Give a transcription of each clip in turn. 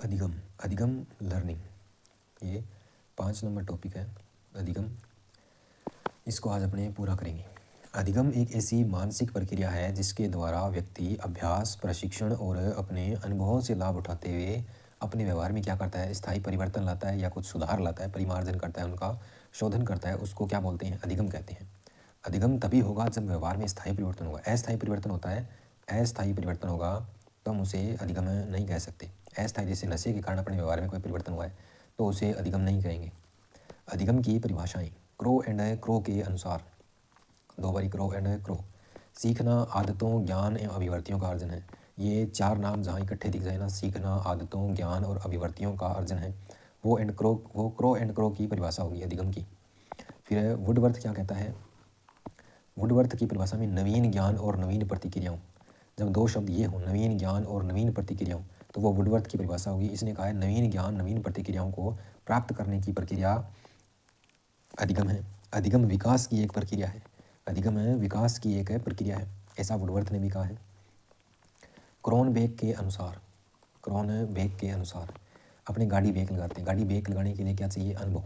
अधिगम अधिगम लर्निंग, ये 5 नंबर टॉपिक है अधिगम। इसको आज अपने पूरा करेंगे। अधिगम एक ऐसी मानसिक प्रक्रिया है जिसके द्वारा व्यक्ति अभ्यास, प्रशिक्षण और अपने अनुभवों से लाभ उठाते हुए अपने व्यवहार में क्या करता है, स्थायी परिवर्तन लाता है या कुछ सुधार लाता है, परिमार्जन करता है, उनका शोधन करता है। उसको क्या बोलते हैं, अधिगम कहते हैं। अधिगम तभी होगा जब व्यवहार में स्थायी परिवर्तन होगा। अस्थायी परिवर्तन होता है, अस्थायी परिवर्तन होगा तो हम उसे अधिगम नहीं कह सकते। अस्थायी, जैसे नशे के कारण अपने व्यवहार में कोई परिवर्तन हुआ है तो उसे अधिगम नहीं कहेंगे। अधिगम की परिभाषाएं, क्रो एंड क्रो के अनुसार, 2 बारी क्रो एंड क्रो, सीखना आदतों, ज्ञान एवं अभिवर्तियों का अर्जन है। ये 4 नाम जहाँ इकट्ठे दिख जाए ना, सीखना, आदतों, ज्ञान और अभिवर्तियों का अर्जन है, वो क्रो एंड क्रो की परिभाषा होगी अधिगम की। फिर वुडवर्थ क्या कहता है, वुडवर्थ की परिभाषा में नवीन ज्ञान और नवीन प्रतिक्रियाओं, जब 2 शब्द ये हों, नवीन ज्ञान और नवीन प्रतिक्रियाओं, तो वो वुडवर्थ की परिभाषा होगी। इसने कहा है नवीन ज्ञान, नवीन प्रतिक्रियाओं को प्राप्त करने की प्रक्रिया अधिगम है। अधिगम विकास की एक प्रक्रिया है। अधिगम विकास की एक प्रक्रिया है, ऐसा वुडवर्थ ने भी कहा है। क्रोनबेक के अनुसार अपने गाड़ी ब्रेक लगाते हैं। गाड़ी ब्रेक लगाने के लिए क्या चाहिए, अनुभव।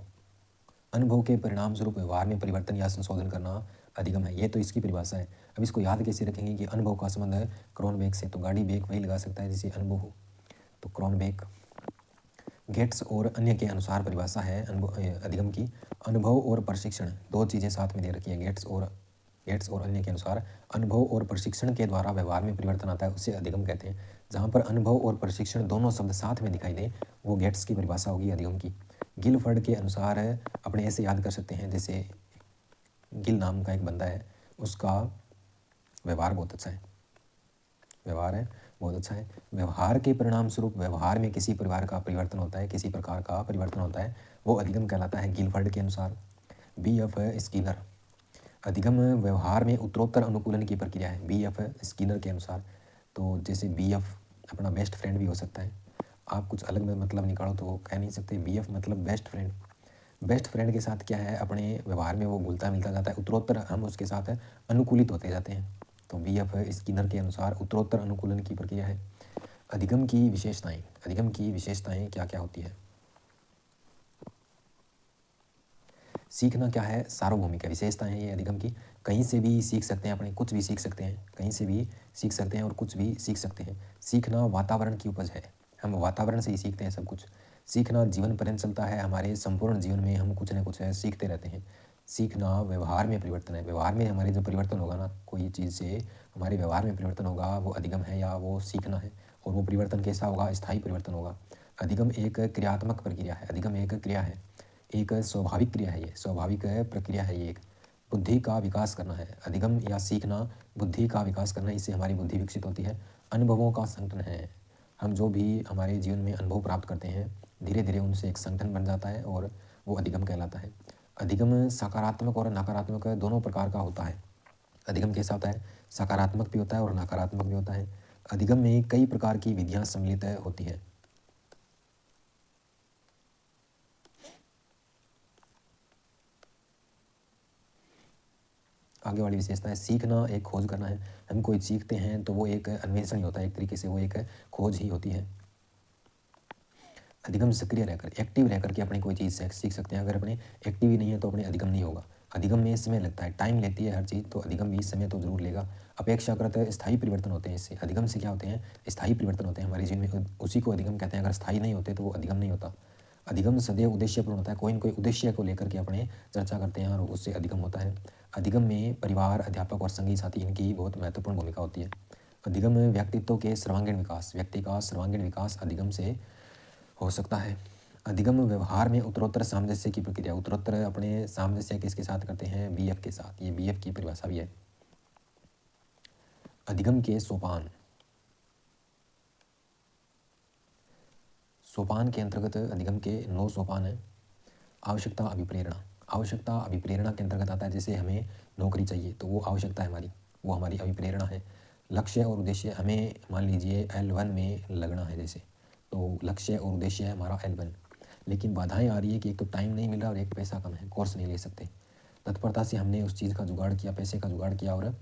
अनुभव के परिणाम स्वरूप व्यवहार में परिवर्तन या संशोधन करना अधिगम है। ये तो इसकी परिभाषा है। अब इसको याद कैसे रखेंगे कि अनुभव का संबंध है क्रोनबेक से, तो गाड़ी ब्रेक वही लगा सकता है जिसे अनुभव हो, तो क्रोनबेक। गेट्स और अन्य के अनुसार परिभाषा है अधिगम की, अनुभव और प्रशिक्षण, 2 चीज़ें साथ में दे रखी है। गेट्स और अन्य के अनुसार अनुभव और प्रशिक्षण के द्वारा व्यवहार में परिवर्तन आता है, उसे अधिगम कहते हैं। जहाँ पर अनुभव और प्रशिक्षण दोनों शब्द साथ में दिखाई दे, वो गेट्स की परिभाषा होगी अधिगम की। गिलफर्ड के अनुसार अपने ऐसे याद कर सकते हैं, जैसे गिल नाम का एक बंदा है, उसका व्यवहार बहुत अच्छा है, व्यवहार के परिणाम स्वरूप व्यवहार में किसी प्रकार का परिवर्तन होता है, वो अधिगम कहलाता है गिलफर्ड के अनुसार। B.F. स्किनर, अधिगम व्यवहार में उत्तरोत्तर अनुकूलन की प्रक्रिया है, B.F. स्किनर के अनुसार। तो जैसे BF अपना बेस्ट फ्रेंड भी हो सकता है, आप कुछ अलग में मतलब निकालो तो वो कह नहीं सकते। BF मतलब बेस्ट फ्रेंड। बेस्ट फ्रेंड के साथ क्या है, अपने व्यवहार में वो घुलता मिलता जाता है, उत्तरोत्तर हम उसके साथ अनुकूलित होते जाते हैं। तो B.F. स्किनर के अनुसार उत्तरोत्तर अनुकूलन की प्रक्रिया है। अधिगम की विशेषताएं क्या क्या होती है। सीखना क्या है, सार्वभौमिक है। विशेषताएं हैं ये अधिगम की, कहीं से भी सीख सकते हैं, अपने कुछ भी सीख सकते हैं, कहीं से भी सीख सकते हैं और कुछ भी सीख सकते हैं। सीखना वातावरण की उपज है, हम वातावरण से ही सीखते हैं सब कुछ। सीखना जीवन पर्यंत चलता है, हमारे संपूर्ण जीवन में हम कुछ न कुछ सीखते रहते हैं। सीखना व्यवहार में परिवर्तन है, व्यवहार में हमारे जो परिवर्तन होगा ना, कोई चीज़ से हमारे व्यवहार में परिवर्तन होगा, वो अधिगम है या वो सीखना है। और वो परिवर्तन कैसा होगा, स्थायी परिवर्तन होगा। अधिगम एक क्रियात्मक प्रक्रिया है, अधिगम एक क्रिया है, एक स्वाभाविक क्रिया है, ये स्वाभाविक प्रक्रिया है। ये एक बुद्धि का विकास करना है, अधिगम या सीखना बुद्धि का विकास करना, इससे हमारी बुद्धि विकसित होती है। अनुभवों का संगठन है, हम जो भी हमारे जीवन में अनुभव प्राप्त करते हैं, धीरे धीरे उनसे एक संगठन बन जाता है और वो अधिगम कहलाता है। अधिगम सकारात्मक और नकारात्मक दोनों प्रकार का होता है। अधिगम कैसा होता है, सकारात्मक भी होता है और नकारात्मक भी होता है। अधिगम में कई प्रकार की विधियाँ सम्मिलित होती है। आगे वाली विशेषता है, सीखना एक खोज करना है। हम कोई सीखते हैं तो वो एक अन्वेषण ही होता है, एक तरीके से वो एक खोज ही होती है। अधिगम सक्रिय रहकर, एक्टिव रहकर के अपनी कोई चीज़ सीख सकते हैं। अगर अपने एक्टिव ही नहीं है तो अपने अधिगम नहीं होगा। अधिगम में समय लगता है, टाइम लेती है हर चीज़, तो अधिगम भी समय तो जरूर लेगा। अपेक्षाकृत स्थायी परिवर्तन होते हैं इससे, अधिगम से क्या होते हैं, स्थायी परिवर्तन होते हैं हमारे जीवन में, उसी को अधिगम कहते हैं। अगर स्थायी नहीं होते तो वो अधिगम नहीं होता। अधिगम सदैव उद्देश्यपूर्ण होता है, कोई न कोई उद्देश्य को लेकर के अपने चर्चा करते हैं और उससे अधिगम होता है। अधिगम में परिवार, अध्यापक और संगी साथी, इनकी बहुत महत्वपूर्ण भूमिका होती है। अधिगम व्यक्तित्व के सर्वांगीण विकास, व्यक्ति का सर्वांगीण विकास अधिगम से हो सकता है। अधिगम व्यवहार में उत्तरोत्तर सामंजस्य की प्रक्रिया, उत्तरोत्तर अपने सामंजस्य किसके साथ करते हैं, BF के साथ, ये BF की परिभाषा भी है। अधिगम के सोपान, सोपान के अंतर्गत अधिगम के 9 सोपान हैं। आवश्यकता अभिप्रेरणा, आवश्यकता अभिप्रेरणा के अंतर्गत आता है, जैसे हमें नौकरी चाहिए तो वो आवश्यकता है हमारी, वो हमारी अभिप्रेरणा है। लक्ष्य और उद्देश्य, हमें मान लीजिए L1 में लगना है जैसे, तो लक्ष्य और उद्देश्य है हमारा L1, लेकिन बाधाएं आ रही है कि एक तो टाइम नहीं मिल रहा और एक पैसा कम है, कोर्स नहीं ले सकते। तत्परता से हमने उस चीज़ का जुगाड़ किया, पैसे का जुगाड़ किया और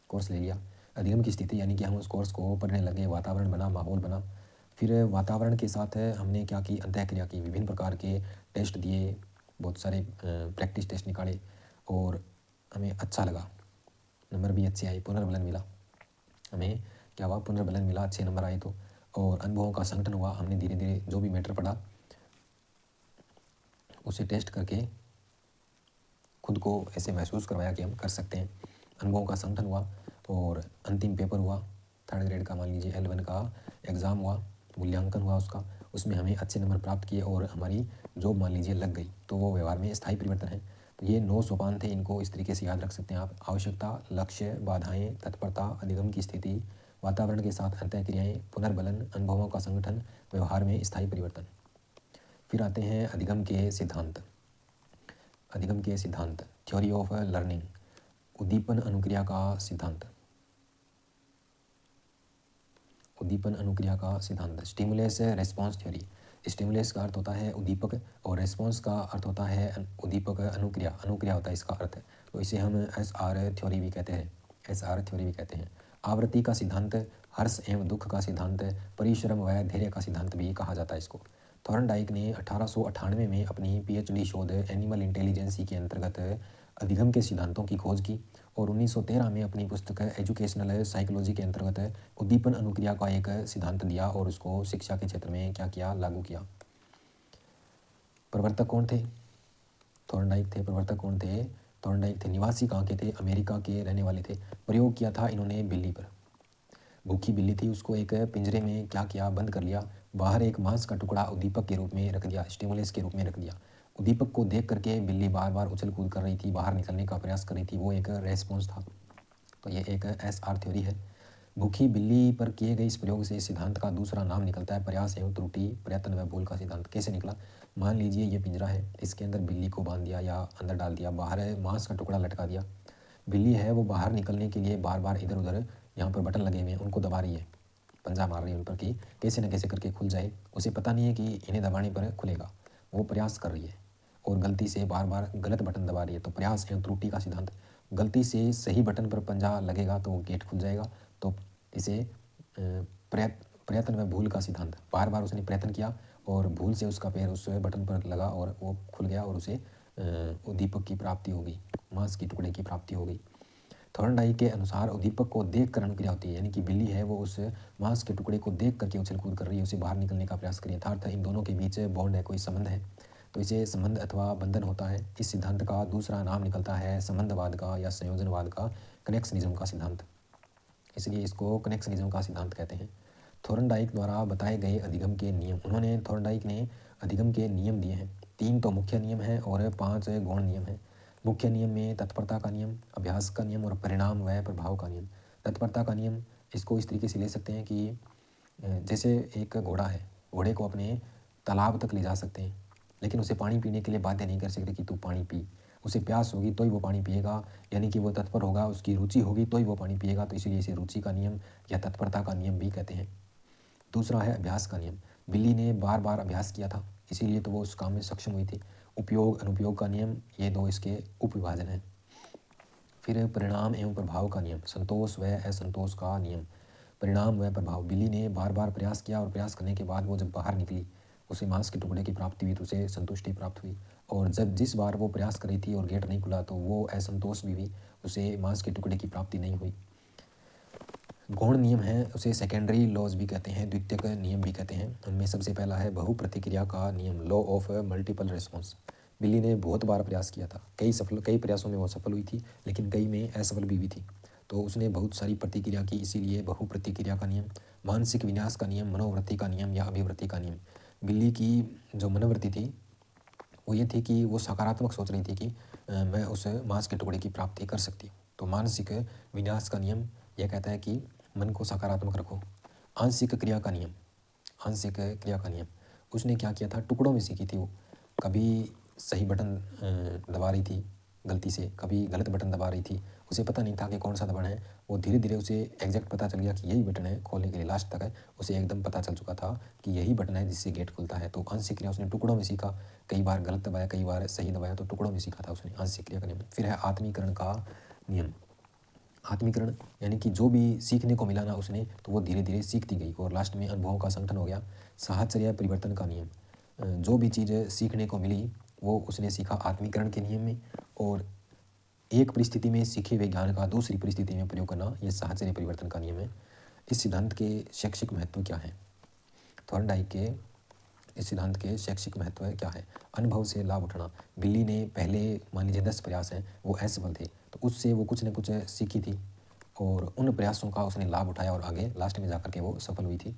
कोर्स ले लिया। अधिगम की स्थिति यानी कि हम उस कोर्स को पढ़ने लगे, वातावरण बना, माहौल बना, फिर वातावरण के साथ हमने क्या की, अंतःक्रिया की, विभिन्न प्रकार के टेस्ट दिए, बहुत सारे प्रैक्टिस टेस्ट निकाले और हमें अच्छा लगा, नंबर भी अच्छे आए, पुनर्बलन मिला, हमें क्या हुआ, पुनर्बलन मिला, अच्छे नंबर आए तो। और अनुभवों का संगठन हुआ, हमने धीरे धीरे जो भी मैटर पढ़ा उसे टेस्ट करके खुद को ऐसे महसूस करवाया कि हम कर सकते हैं। अनुभवों का संगठन हुआ और अंतिम पेपर हुआ, 3rd ग्रेड का, मान लीजिए L1 का एग्ज़ाम हुआ, मूल्यांकन हुआ उसका, उसमें हमें अच्छे नंबर प्राप्त किए और हमारी जॉब मान लीजिए लग गई, तो वो व्यवहार में स्थायी परिवर्तन है। तो ये 9 सोपान थे, इनको इस तरीके से याद रख सकते हैं आप। आवश्यकता, लक्ष्य, बाधाएं, तत्परता, अधिगम की स्थिति, वातावरण के साथ अंतःक्रियाएं, पुनर्बलन, अनुभवों का संगठन, व्यवहार में स्थायी परिवर्तन। फिर आते हैं अधिगम के सिद्धांत। अधिगम के सिद्धांत, थ्योरी ऑफ लर्निंग, उद्दीपन अनुक्रिया का सिद्धांत। उद्दीपन अनुक्रिया का सिद्धांत, स्टिमुलस रेस्पॉन्स थ्योरी। स्टिमुलस का अर्थ होता है उद्दीपक और रेस्पॉन्स का अर्थ होता है उद्दीपक, अनुक्रिया, अनुक्रिया होता है इसका अर्थ। तो इसे हम SR थ्योरी भी कहते हैं, SR थ्योरी भी कहते हैं। आवृत्ति का सिद्धांत, हर्ष एवं दुख का सिद्धांत, परिश्रम व धैर्य का सिद्धांत भी कहा जाता है इसको। थॉर्नडाइक ने 1898 में अपनी PhD शोध एनिमल इंटेलिजेंसी के अंतर्गत अधिगम के सिद्धांतों की खोज की और 1913 में अपनी पुस्तक एजुकेशनल साइकोलॉजी के अंतर्गत उद्दीपन अनुक्रिया का एक सिद्धांत दिया और उसको शिक्षा के क्षेत्र में क्या किया, लागू किया। प्रवर्तक कौन थे? थॉर्नडाइक थे। प्रवर्तक कौन थे? थॉर्नडाइक थे। निवासी कहाँ के थे? अमेरिका के रहने वाले थे। प्रयोग किया था इन्होंने बिल्ली पर, भूखी बिल्ली थी, उसको एक पिंजरे में क्या किया, बंद कर लिया, बाहर एक मांस का टुकड़ा उद्दीपक के रूप में रख दिया, स्टिमुलस के रूप में रख दिया। उद्दीपक को देख करके बिल्ली बार बार उछल कूद कर रही थी, बाहर निकलने का प्रयास कर रही थी, वो एक रेस्पॉन्स था। तो ये एक SR थ्योरी है। भूखी बिल्ली पर किए गए इस प्रयोग से सिद्धांत का दूसरा नाम निकलता है प्रयास एवं त्रुटि, प्रयत्न व भूल का सिद्धांत। कैसे निकला? मान लीजिए ये पिंजरा है, इसके अंदर बिल्ली को बांध दिया या अंदर डाल दिया, बाहर मांस का टुकड़ा लटका दिया, बिल्ली है वो बाहर निकलने के लिए बार बार इधर उधर यहाँ पर बटन लगे हुए हैं उनको दबा रही है, पंजा मार रही है उन पर कि कैसे न कैसे करके खुल जाए। उसे पता नहीं है कि इन्हें दबाने पर खुलेगा, वो प्रयास कर रही है और गलती से बार बार गलत बटन दबा रही है। तो प्रयास एवं त्रुटि का सिद्धांत, गलती से सही बटन पर पंजा लगेगा तो गेट खुल जाएगा। तो इसे प्रयत्न व भूल का सिद्धांत, बार बार उसने प्रयत्न किया और भूल से उसका पैर उस बटन पर लगा और वो खुल गया और उसे उद्दीपक की प्राप्ति हो गई, मांस के टुकड़े की प्राप्ति हो गई। थॉर्नडाइक के अनुसार उद्दीपक को देख कर अनुक्रिया होती है, यानी कि बिल्ली है वो उस मांस के टुकड़े को देख करके उछल कूद कर रही है, उसे बाहर निकलने का प्रयास कर रही है, अर्थात इन दोनों के बीच बॉन्ड है, कोई संबंध है, तो इसे संबंध अथवा बंधन होता है। इस सिद्धांत का दूसरा नाम निकलता है संबंधवाद का या संयोजनवाद का, कनेक्शनिज्म का सिद्धांत, इसलिए इसको कनेक्शनिज्म का सिद्धांत कहते हैं। थॉर्नडाइक द्वारा बताए गए अधिगम के नियम, उन्होंने थॉर्नडाइक ने अधिगम के नियम दिए हैं। 3 तो मुख्य नियम हैं और 5 गौण नियम हैं। मुख्य नियम में तत्परता का नियम, अभ्यास का नियम और परिणाम व प्रभाव का नियम। तत्परता का नियम, इसको इस तरीके से ले सकते हैं कि जैसे एक घोड़ा है, घोड़े को अपने तालाब तक ले जा सकते हैं लेकिन उसे पानी पीने के लिए बाध्य नहीं कर सकते कि तू पानी पी, उसे प्यास होगी तो ही वो पानी पिएगा, यानी कि वो तत्पर होगा, उसकी रुचि होगी तो ही वो पानी पिएगा, तो इसीलिए इसे रुचि का नियम या तत्परता का नियम भी कहते हैं। दूसरा है अभ्यास का नियम, बिल्ली ने बार बार अभ्यास किया था इसीलिए तो वो उस काम में सक्षम हुई थी। उपयोग अनुपयोग का नियम, ये 2 इसके उपविभाजन हैं। फिर परिणाम एवं प्रभाव का नियम, संतोष व असंतोष का नियम। परिणाम व प्रभाव, बिल्ली ने बार बार प्रयास किया और प्रयास करने के बाद वो जब बाहर निकली, उसे मांस के टुकड़े की प्राप्ति हुई तो उसे संतुष्टि प्राप्त हुई, और जब जिस बार वो प्रयास कर रही थी और गेट नहीं खुला तो वो असंतोष भी हुई, उसे मांस के टुकड़े की प्राप्ति नहीं हुई। गौण नियम है, उसे सेकेंडरी लॉज भी कहते हैं, द्वितीयक नियम भी कहते हैं। उनमें सबसे पहला है बहु प्रतिक्रिया का नियम, लॉ ऑफ मल्टीपल रिस्पॉन्स। बिल्ली ने बहुत बार प्रयास किया था, कई प्रयासों में वो सफल हुई थी लेकिन कई में असफल भी हुई थी, तो उसने बहुत सारी प्रतिक्रिया की, इसीलिए बहु प्रतिक्रिया का नियम। मानसिक विन्यास का नियम, मनोवृत्ति का नियम या अभिवृत्ति का नियम। बिल्ली की जो मनोवृत्ति थी वो ये थी कि वो सकारात्मक सोच रही थी कि मैं उस मांस के टुकड़े की प्राप्ति कर सकती हूँ। तो मानसिक विन्यास का नियम यह कहता है कि मन को सकारात्मक रखो। आंशिक क्रिया का नियम, आंशिक क्रिया का नियम, उसने क्या किया था, टुकड़ों में सीखी थी वो, कभी सही बटन दबा रही थी गलती से, कभी गलत बटन दबा रही थी, उसे पता नहीं था कि कौन सा दबाना है, वो धीरे धीरे उसे एग्जैक्ट पता चल गया कि यही बटन है खोलने के लिए, लास्ट तक है उसे एकदम पता चल चुका था कि यही बटन है जिससे गेट खुलता है। तो आंशिक क्रिया उसने टुकड़ों में सीखा, कई बार गलत दबाया कई बार सही दबाया, तो टुकड़ों में सीखा था उसने, आंशिक क्रिया का नियम। फिर है आत्मीकरण का नियम, आत्मीकरण यानी कि जो भी सीखने को मिला ना उसने, तो वो धीरे धीरे सीखती गई और लास्ट में अनुभवों का संगठन हो गया। साहचर्य परिवर्तन का नियम, जो भी चीज़ सीखने को मिली वो उसने सीखा आत्मीकरण के नियम में, और एक परिस्थिति में सीखे हुए ज्ञान का दूसरी परिस्थिति में प्रयोग करना, ये साहचर्य परिवर्तन का नियम है। इस सिद्धांत के शैक्षिक महत्व क्या है? थॉर्नडाइक के इस सिद्धांत के शैक्षिक महत्व क्या है? अनुभव से लाभ उठाना। बिल्ली ने पहले मान लीजिए 10 प्रयास हैं वो असफल थे, तो उससे वो कुछ न कुछ सीखी थी और उन प्रयासों का उसने लाभ उठाया और आगे लास्ट में जाकर के वो सफल हुई थी।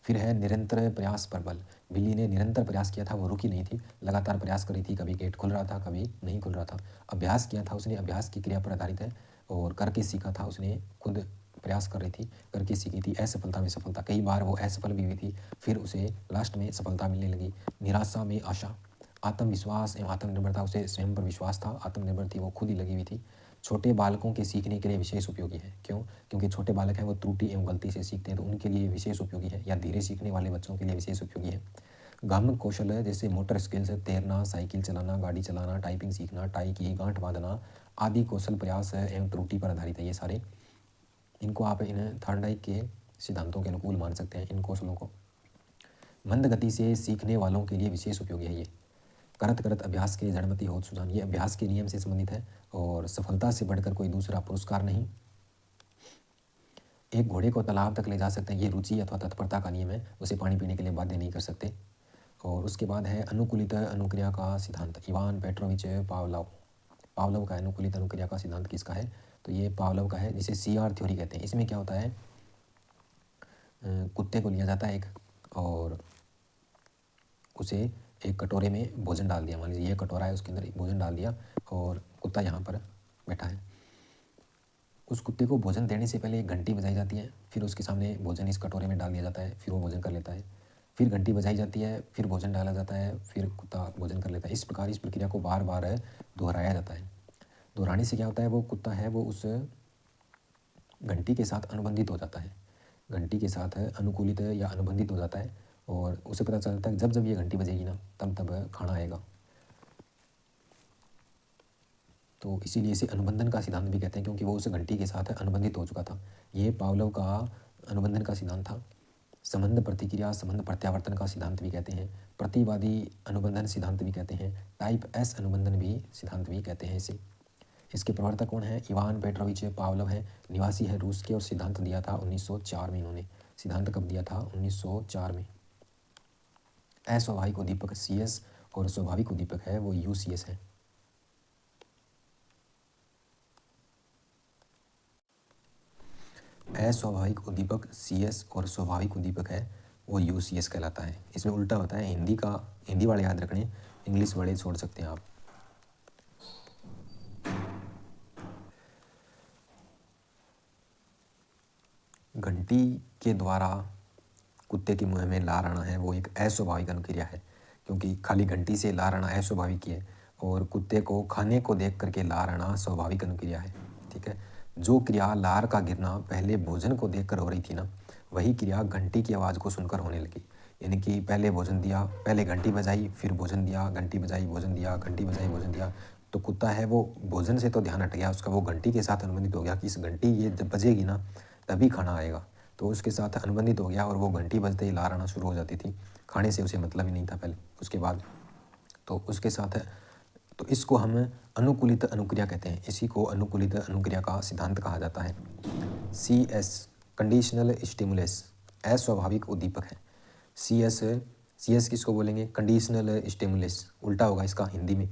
फिर है निरंतर प्रयास पर बल। बिल्ली ने निरंतर प्रयास किया था, वो रुकी नहीं थी, लगातार प्रयास कर रही थी, कभी गेट खुल रहा था कभी नहीं खुल रहा था। अभ्यास किया था उसने, अभ्यास की क्रिया पर आधारित है, और करके सीखा था उसने, खुद प्रयास कर रही थी, करके सीखी थी। असफलता में सफलता, कई बार वो असफल भी हुई थी, फिर उसे लास्ट में सफलता मिलने लगी। निराशा में आशा। आत्मविश्वास एवं आत्मनिर्भरता, उसे स्वयं पर विश्वास था, आत्मनिर्भर थी, वो खुद ही लगी हुई थी। छोटे बालकों के सीखने के लिए विशेष उपयोगी है। क्यों? क्योंकि छोटे बालक हैं वो त्रुटि एवं गलती से सीखते हैं, तो उनके लिए विशेष उपयोगी है, या धीरे सीखने वाले बच्चों के लिए विशेष उपयोगी है। गामक कौशल है, जैसे मोटर स्किल्स, तैरना, साइकिल चलाना, गाड़ी चलाना, टाइपिंग सीखना, टाई की गांठ बांधना आदि कौशल प्रयास एवं त्रुटि पर आधारित है। ये सारे, इनको आप इन थॉर्नडाइक के सिद्धांतों के अनुकूल मान सकते हैं इन कौशलों को। मंद गति से सीखने वालों के लिए विशेष उपयोगी है ये। करत करत अभ्यास के जड़मति होत सुजान, ये अभ्यास के नियम से संबंधित है और सफलता से बढ़कर कोई दूसरा पुरस्कार नहीं। एक घोड़े को तालाब तक ले जा सकते हैं, ये रुचि अथवा तत्परता का नियम है, उसे पानी पीने के लिए बाध्य नहीं कर सकते। और उसके बाद है अनुकूलित अनुक्रिया का सिद्धांत, इवान पेट्रोविच पावलोव। पावलोव का अनुकूलित अनुक्रिया का सिद्धांत किसका है? तो ये पावलोव का है, जिसे CR थ्योरी कहते हैं। इसमें क्या होता है, कुत्ते को लिया जाता है एक, और उसे एक कटोरे में भोजन डाल दिया, मान लीजिए ये कटोरा है, उसके अंदर भोजन डाल दिया और कुत्ता यहाँ पर बैठा है। उस कुत्ते को भोजन देने से पहले एक घंटी बजाई जाती है, फिर उसके सामने भोजन इस कटोरे में डाल दिया जाता है, फिर वो भोजन कर लेता है, फिर घंटी बजाई जाती है, फिर भोजन डाला जाता है, फिर कुत्ता भोजन कर लेता है। इस प्रकार इस प्रक्रिया को बार बार दोहराया जाता है। दोहराने से क्या होता है, वो कुत्ता है वो उस घंटी के साथ अनुबंधित हो जाता है, घंटी के साथ अनुकूलित या अनुबंधित हो जाता है, और उसे पता चलता है जब जब ये घंटी बजेगी ना तब तब खाना आएगा। तो इसीलिए इसे अनुबंधन का सिद्धांत भी कहते हैं, क्योंकि वो उस घंटी के साथ अनुबंधित हो चुका था। ये पावलोव का अनुबंधन का सिद्धांत था। संबंध प्रतिक्रिया संबंध प्रत्यावर्तन का सिद्धांत भी कहते हैं, प्रतिवादी अनुबंधन सिद्धांत भी कहते हैं, टाइप S अनुबंधन भी सिद्धांत भी कहते हैं इसे। इसके प्रवर्तक कौन है? इवान पेट्रोविच पावलोव है, निवासी है रूस के, और सिद्धांत दिया था 1904 में। इन्होंने सिद्धांत कब दिया था? 1904 में। अस्वाभाविक उद्दीपक CS और स्वाभाविक उद्दीपक है वो UCS है। अस्वाभाविक उद्दीपक CS और स्वाभाविक उद्दीपक है वो UCS कहलाता है। इसमें उल्टा होता है, हिंदी वाले याद रखने, इंग्लिश वाले छोड़ सकते हैं आप। घंटी के द्वारा कुत्ते के मुंह में लार आना है वो एक अस्वाभाविक अनुक्रिया है, क्योंकि खाली घंटी से लार आना अस्वाभाविक है, और कुत्ते को खाने को देख करके लार आना स्वाभाविक अनुक्रिया है। ठीक है, जो क्रिया लार का गिरना पहले भोजन को देखकर हो रही थी ना, वही क्रिया घंटी की आवाज़ को सुनकर होने लगी। यानी कि पहले भोजन दिया, पहले घंटी बजाई, फिर भोजन दिया, घंटी बजाई भोजन दिया, घंटी बजाई भोजन दिया, तो कुत्ता है वो भोजन से तो ध्यान हट गया उसका, वो घंटी के साथ अनुबंधित हो गया कि इस घंटी ये जब बजेगी ना तभी खाना आएगा, तो उसके साथ अनुबंधित हो गया, और वो घंटी बजते ही लार आना शुरू हो जाती थी। खाने से उसे मतलब ही नहीं था पहले, उसके बाद तो उसके साथ तो इसको हम अनुकूलित अनुक्रिया कहते हैं। इसी को अनुकूलित अनुक्रिया का सिद्धांत कहा जाता है। CS कंडीशनल स्टिमुलस, अस्वाभाविक उद्दीपक है। CS किसको बोलेंगे? कंडीशनल स्टिमुलस, उल्टा होगा इसका हिंदी में,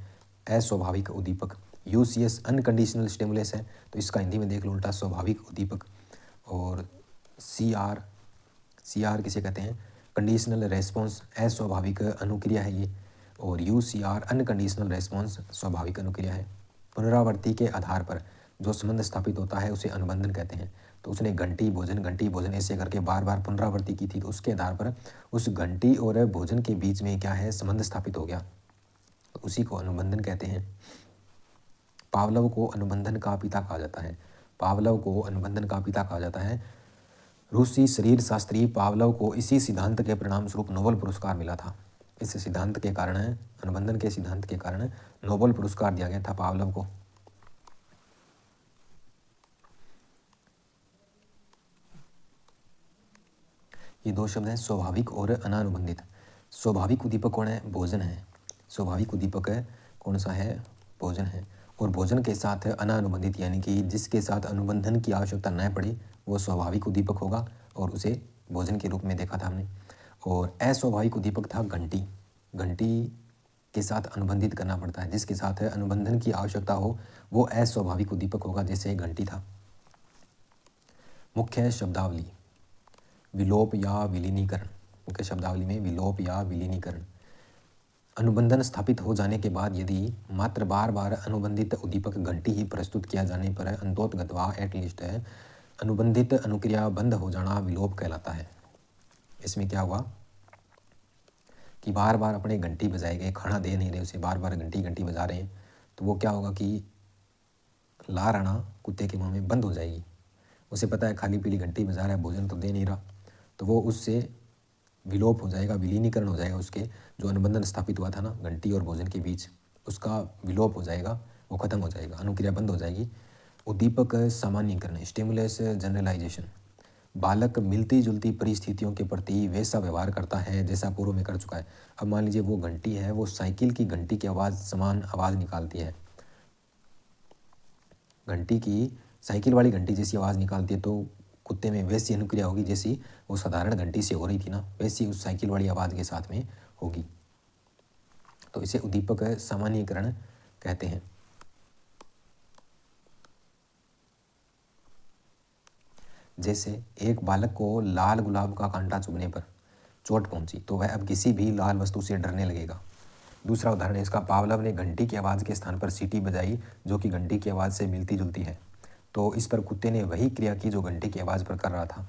अस्वाभाविक उद्दीपक। UCS अनकंडीशनल स्टिमुलस है, तो इसका हिंदी में देख लो उल्टा, स्वाभाविक उद्दीपक। और CR किसे कहते हैं? कंडीशनल रेस्पॉन्स, अस्वाभाविक अनुक्रिया है ये। और UCR अनकंडीशनल रेस्पॉन्स, स्वाभाविक अनुक्रिया है। पुनरावृत्ति के आधार पर जो संबंध स्थापित होता है उसे अनुबंधन कहते हैं। तो उसने घंटी भोजन ऐसे करके बार बार पुनरावृत्ति की थी, तो उसके आधार पर उस घंटी और भोजन के बीच में क्या है, संबंध स्थापित हो गया, तो उसी को अनुबंधन कहते हैं। पावलोव को अनुबंधन का पिता कहा जाता है। पावलोव को अनुबंधन का पिता कहा जाता है। रूसी शरीर शास्त्री पावलोव को इसी सिद्धांत के परिणाम स्वरूप नोबेल पुरस्कार मिला था। इस सिद्धांत के कारण, अनुबंधन के सिद्धांत के कारण नोबेल पुरस्कार दिया गया था पावलोव को। ये दो शब्द हैं, स्वाभाविक और अनानुबंधित। स्वाभाविक उद्दीपक कौन है? भोजन है। स्वाभाविक उद्दीपक कौन सा है? भोजन है। और भोजन के साथ अनानुबंधित यानी कि जिसके साथ अनुबंधन की आवश्यकता न पड़े वो स्वाभाविक उद्दीपक होगा और उसे भोजन के रूप में देखा था हमने। और अस्वाभाविक उद्दीपक था घंटी। घंटी के साथ अनुबंधित करना पड़ता है, जिसके साथ अनुबंधन की आवश्यकता हो वो अस्वाभाविक उद्दीपक होगा, जैसे घंटी था। मुख्य शब्दावली, विलोप या विलीनीकरण। मुख्य शब्दावली में विलोप या विलीनीकरण। अनुबंधन स्थापित हो जाने के बाद यदि मात्र बार बार अनुबंधित उद्दीपक घंटी ही प्रस्तुत किया जाने पर अंतोतगत व एटलीस्ट अनुबंधित अनुक्रिया बंद हो जाना विलोप कहलाता है। इसमें क्या हुआ कि बार बार अपने घंटी बजाए गए, खाना दे नहीं रहे उसे, बार बार घंटी घंटी बजा रहे हैं, तो वो क्या होगा कि लार आना कुत्ते के मुंह में बंद हो जाएगी। उसे पता है खाली पीली घंटी बजा रहा है, भोजन तो दे नहीं रहा, तो वो उससे विलोप हो जाएगा, विलीनीकरण हो जाएगा। उसके जो अनुबंधन स्थापित हुआ था ना घंटी और भोजन के बीच, उसका विलोप हो जाएगा, वो खत्म हो जाएगा, अनुक्रिया बंद हो जाएगी। उद्दीपक सामान्यीकरण, स्टिमुलस जनरलाइजेशन। बालक मिलती जुलती परिस्थितियों के प्रति वैसा व्यवहार करता है जैसा पूर्व में कर चुका है। अब मान लीजिए वो घंटी है, वो साइकिल की घंटी की आवाज़ समान आवाज़ निकालती है, घंटी की साइकिल वाली घंटी जैसी आवाज़ निकालती है, तो कुत्ते में वैसी अनुक्रिया होगी जैसी वो साधारण घंटी से हो रही थी ना, वैसी उस साइकिल वाली आवाज़ के साथ में होगी। तो इसे उद्दीपक सामान्यीकरण कहते हैं। जैसे एक बालक को लाल गुलाब का कांटा चुभने पर चोट पहुंची तो वह अब किसी भी लाल वस्तु से डरने लगेगा। दूसरा उदाहरण है इसका, पावलव ने घंटी की आवाज़ के स्थान पर सीटी बजाई जो कि घंटी की आवाज़ से मिलती जुलती है, तो इस पर कुत्ते ने वही क्रिया की जो घंटी की आवाज़ पर कर रहा था।